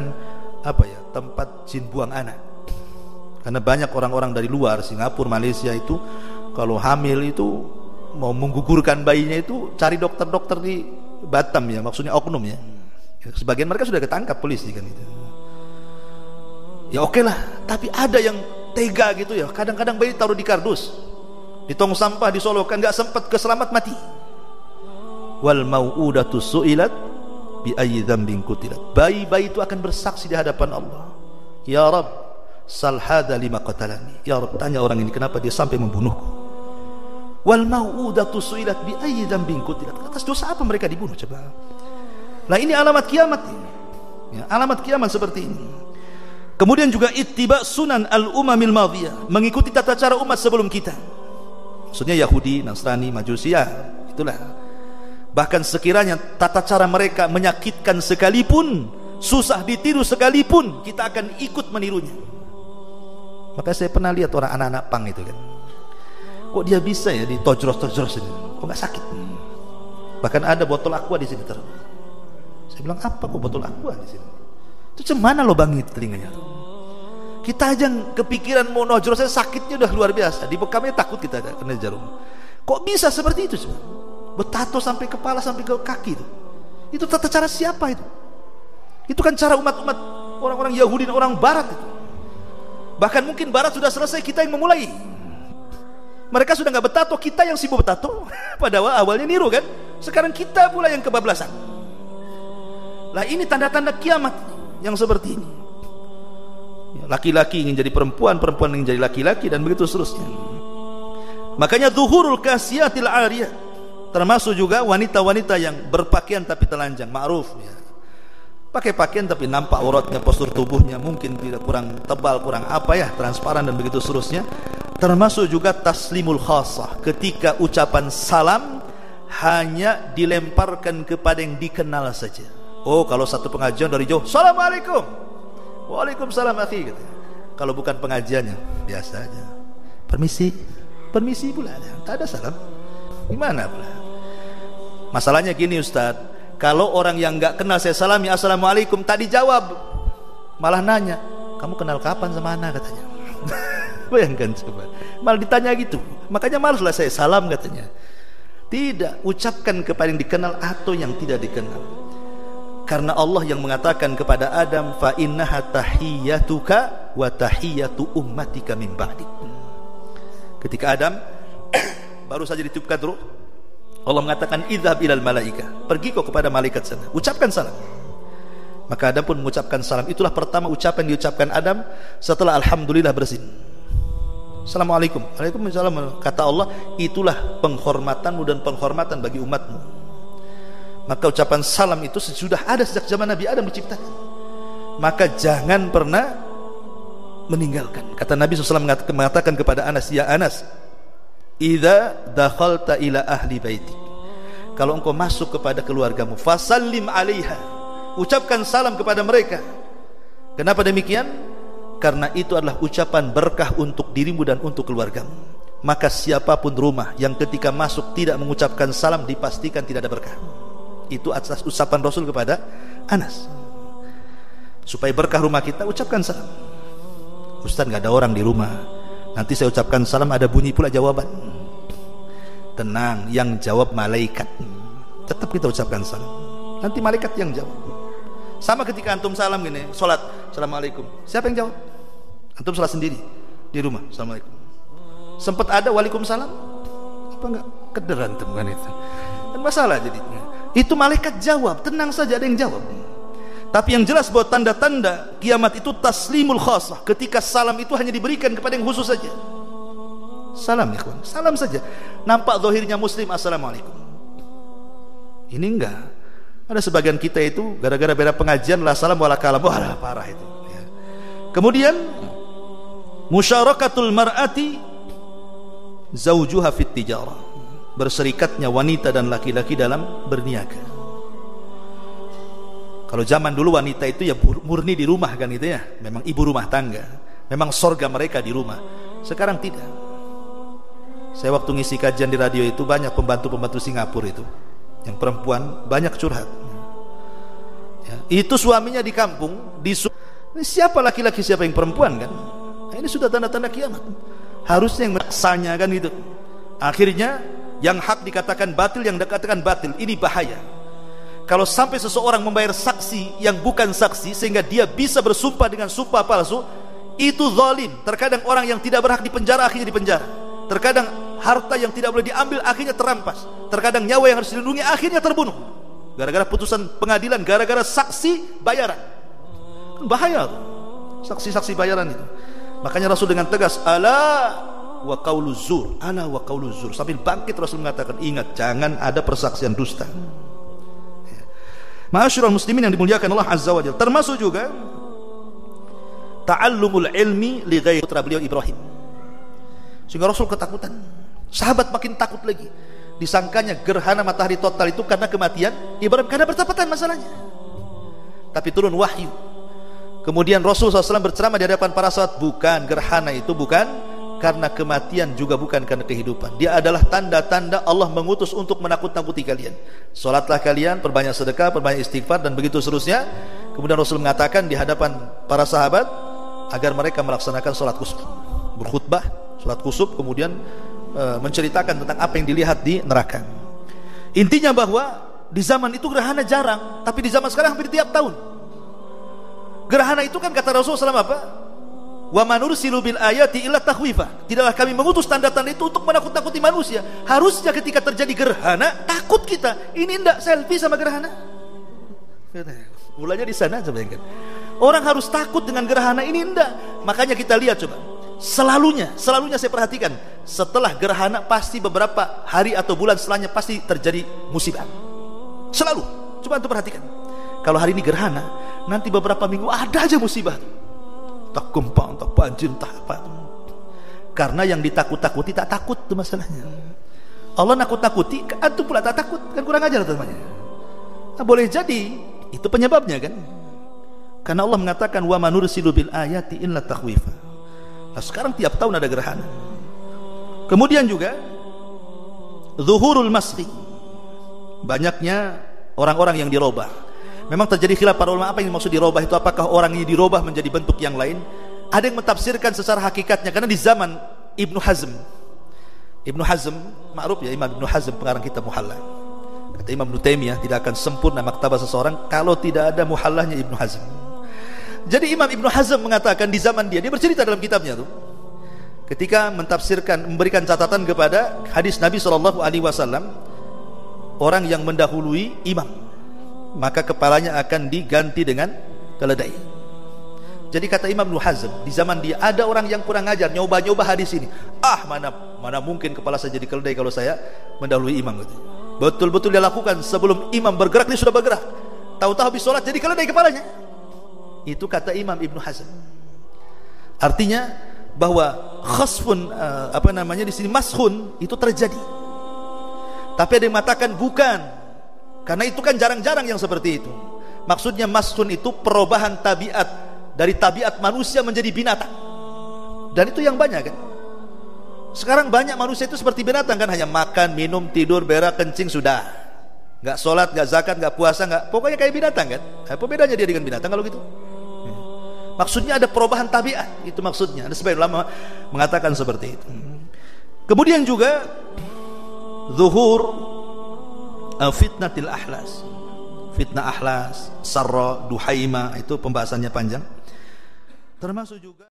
apa ya, tempat jin buang anak. Karena banyak orang-orang dari luar, Singapura, Malaysia itu kalau hamil itu mau menggugurkan bayinya itu cari dokter-dokter di Batam ya, maksudnya oknum ya. Sebagian mereka sudah ketangkap polisi kan itu. Ya oke lah, tapi ada yang tega gitu ya. Kadang-kadang bayi taruh di kardus, di tong sampah, disolokan, nggak sempat keselamat, mati. Wal mau'udatu su'ilat bi ayyi dzambin qutilat. Bayi-bayi itu akan bersaksi di hadapan Allah. Ya Rabb, sal hadza lima qatalani. Ya Rabb, tanya orang ini kenapa dia sampai membunuhku. Wal mau'udatu su'ilat bi ayyi dzambin qutilat. Atas dosa apa mereka dibunuh coba? Nah, ini alamat kiamat ini. Ya, alamat kiamat seperti ini. Kemudian juga ittiba sunan al-umamil madhiyah, mengikuti tata cara umat sebelum kita. Maksudnya Yahudi, Nasrani, Majusi, ya, itulah. Bahkan sekiranya tata cara mereka menyakitkan sekalipun, susah ditiru sekalipun, kita akan ikut menirunya. Maka saya pernah lihat orang anak-anak pang itu kan, kok dia bisa ya ditojros-tojros ini, kok nggak sakit. Bahkan ada botol aqua di sini terus. Saya bilang, apa kok botol aqua di sini? Itu cemana lubang itu telinganya? Kita aja kepikiran mau nojrosnya, sakitnya udah luar biasa. Di bekamnya takut kita kena jarum. Kok bisa seperti itu coba? Betato sampai kepala sampai ke kaki itu. Itu tata cara siapa itu? Itu kan cara umat-umat orang-orang Yahudi dan orang Barat itu. Bahkan mungkin Barat sudah selesai, kita yang memulai. Mereka sudah nggak betato, kita yang sibuk betato. Pada awalnya niru kan. Sekarang kita pula yang kebablasan. Lah ini tanda-tanda kiamat yang seperti ini. Laki-laki ingin jadi perempuan, perempuan ingin jadi laki-laki, dan begitu seterusnya. Makanya zuhurul kasiyatil ariyah, termasuk juga wanita-wanita yang berpakaian tapi telanjang, ma'ruf ya. pakai pakaian tapi nampak auratnya, postur tubuhnya mungkin tidak, kurang tebal, kurang apa ya, transparan dan begitu seterusnya. Termasuk juga taslimul khassah, ketika ucapan salam hanya dilemparkan kepada yang dikenal saja. Oh, kalau satu pengajian dari jauh, Assalamualaikum, Waalaikumsalam akhi, gitu. Kalau bukan pengajiannya biasa aja, permisi, permisi pula, tak ada salam. Gimana pula? Masalahnya gini Ustaz, kalau orang yang enggak kenal saya salami Assalamualaikum, tak dijawab, malah nanya, kamu kenal kapan sama ana, katanya. Bayangkan coba, malah ditanya gitu. Makanya malaslah saya salam, katanya. Tidak, ucapkan kepada yang dikenal atau yang tidak dikenal. Karena Allah yang mengatakan kepada Adam, fa innaha tahiyyatuka wa tahiyyatu ummatika min ba'dik. Ketika Adam baru saja ditiupkan ruh, Allah mengatakan idhab ilal malaika, pergi kau kepada malaikat sana, ucapkan salam. Maka Adam pun mengucapkan salam. Itulah pertama ucapan diucapkan Adam setelah alhamdulillah bersin. Assalamualaikum. Waalaikumsalam. Kata Allah, itulah penghormatanmu dan penghormatan bagi umatmu. Maka ucapan salam itu sudah ada sejak zaman Nabi Adam diciptakan. Maka jangan pernah meninggalkan. Kata Nabi SAW mengatakan kepada Anas, ya Anas, idza dakhalta ila ahli baitik, kalau engkau masuk kepada keluargamu, fasallim alaiha, ucapkan salam kepada mereka. Kenapa demikian? Karena itu adalah ucapan berkah untuk dirimu dan untuk keluargamu. Maka siapapun rumah yang ketika masuk tidak mengucapkan salam, dipastikan tidak ada berkah. Itu atas ucapan Rasul kepada Anas. Supaya berkah rumah kita, ucapkan salam. Ustaz, gak ada orang di rumah, nanti saya ucapkan salam ada bunyi pula jawaban. Tenang, yang jawab malaikat. Tetap kita ucapkan salam, nanti malaikat yang jawab. Sama ketika antum salam gini, sholat, Assalamualaikum, siapa yang jawab? Antum sholat sendiri di rumah, Assalamualaikum. Sempat ada Waalaikumsalam? Apa enggak? Keder antum kan itu. Dan masalah jadinya. Itu malaikat jawab, tenang saja, ada yang jawab. Tapi yang jelas bahwa tanda-tanda kiamat itu taslimul khassah, ketika salam itu hanya diberikan kepada yang khusus saja. Salam ikhwan, salam saja. Nampak zahirnya muslim, Assalamualaikum. Ini enggak. Ada sebagian kita itu gara-gara beda pengajian lah salam wala kalam, wah parah itu ya. Kemudian musyarakatul mar'ati zaujuha fit tijarah, berserikatnya wanita dan laki-laki dalam berniaga. Kalau zaman dulu wanita itu ya murni di rumah kan itu ya, memang ibu rumah tangga, memang sorga mereka di rumah. Sekarang tidak. Saya waktu ngisi kajian di radio itu banyak pembantu-pembantu Singapura itu yang perempuan banyak curhat ya, itu suaminya di kampung ini siapa laki-laki siapa yang perempuan kan. Nah, ini sudah tanda-tanda kiamat. Harusnya yang meraksanya kan gitu. Akhirnya yang hak dikatakan batil, yang dikatakan batil. Ini bahaya. Kalau sampai seseorang membayar saksi yang bukan saksi sehingga dia bisa bersumpah dengan sumpah palsu, itu zalim. Terkadang orang yang tidak berhak dipenjara akhirnya dipenjara. Terkadang harta yang tidak boleh diambil akhirnya terampas. Terkadang nyawa yang harus dilindungi akhirnya terbunuh gara-gara putusan pengadilan, gara-gara saksi bayaran. Kan bahaya tuh, saksi-saksi bayaran itu. Makanya Rasul dengan tegas, ala wa qaulu zur, ala wa qaulu zur, sambil bangkit Rasul mengatakan, ingat jangan ada persaksian dusta. Ma'asyiral muslimin yang dimuliakan Allah Azza wa Jalla, termasuk juga ta'allumul ilmi li ghairi, putra beliau Ibrahim. Sehingga Rasul ketakutan, sahabat makin takut lagi. Disangkanya gerhana matahari total itu karena kematian Ibrahim, karena bertepatan masalahnya. Tapi turun wahyu. Kemudian Rasul SAW berceramah di hadapan para sahabat, bukan gerhana itu, bukan karena kematian, juga bukan karena kehidupan. Dia adalah tanda-tanda Allah mengutus untuk menakut-nakuti kalian. Salatlah kalian, perbanyak sedekah, perbanyak istighfar, dan begitu seterusnya. Kemudian Rasul mengatakan di hadapan para sahabat agar mereka melaksanakan salat kusuf, berkhutbah salat kusuf, kemudian menceritakan tentang apa yang dilihat di neraka. Intinya bahwa di zaman itu gerhana jarang, tapi di zaman sekarang hampir tiap tahun. Gerhana itu kan kata Rasulullah SAW apa? Wa manursilu bil ayati illa takhwifa. Tidaklah kami mengutus tanda-tanda itu untuk menakut-nakuti manusia. Harusnya ketika terjadi gerhana takut kita. Ini enggak selfie sama gerhana. Mulanya di sana coba kan. Orang harus takut dengan gerhana, ini enggak. Makanya kita lihat coba. Selalunya saya perhatikan, setelah gerhana pasti beberapa hari atau bulan setelahnya pasti terjadi musibah. Selalu. Coba antum perhatikan. Kalau hari ini gerhana, nanti beberapa minggu ada aja musibah. Tak gempa, tak banjir, tak apa. Karena yang ditakut-takuti tak takut itu masalahnya. Allah nakut-takuti, antum pula tak takut, kan kurang ajar temannya. Nah, boleh jadi itu penyebabnya kan. Karena Allah mengatakan wa manursilu bil ayati illa takhwifa. Nah, sekarang tiap tahun ada gerhana. Kemudian juga zuhurul masri, banyaknya orang-orang yang dirubah. Memang terjadi khilaf para ulama apa yang dimaksud dirubah itu, apakah orang ini dirubah menjadi bentuk yang lain? Ada yang mentafsirkan secara hakikatnya, karena di zaman Ibnu Hazm, ma'ruf ya, Imam Ibnu Hazm pengarang kitab Muhalla. Kata Imam Ibnu Taimiyah, tidak akan sempurna maktabah seseorang kalau tidak ada muhallahnya Ibnu Hazm. Jadi Imam Ibnu Hazm mengatakan di zaman dia bercerita dalam kitabnya tuh, ketika mentafsirkan, memberikan catatan kepada hadis Nabi SAW, orang yang mendahului imam maka kepalanya akan diganti dengan keledai. Jadi kata Imam Ibnu Hazm, di zaman dia ada orang yang kurang ajar, nyoba-nyoba hadis ini. Mana mungkin kepala saya jadi keledai kalau saya mendahului imam gitu. Betul-betul dia lakukan, sebelum imam bergerak dia sudah bergerak. Tahu-tahu habis sholat jadi keledai kepalanya. Itu kata Imam Ibnu Hazm. Artinya bahwa khasfun di sini mashun itu terjadi. Tapi ada yang mengatakan bukan, karena itu kan jarang-jarang yang seperti itu. Maksudnya mashun itu perubahan tabiat dari tabiat manusia menjadi binatang. Dan itu yang banyak kan. Sekarang banyak manusia itu seperti binatang kan, hanya makan, minum, tidur, berak, kencing, sudah. Enggak sholat, enggak zakat, enggak puasa, pokoknya kayak binatang kan. Apa bedanya dia dengan binatang kalau gitu? Maksudnya ada perubahan tabiat, itu maksudnya. Ada sebagian ulama mengatakan seperti itu. Kemudian juga zuhur fitnatil ahlas. Fitnah ahlas, sarra, duhaima, itu pembahasannya panjang. Termasuk juga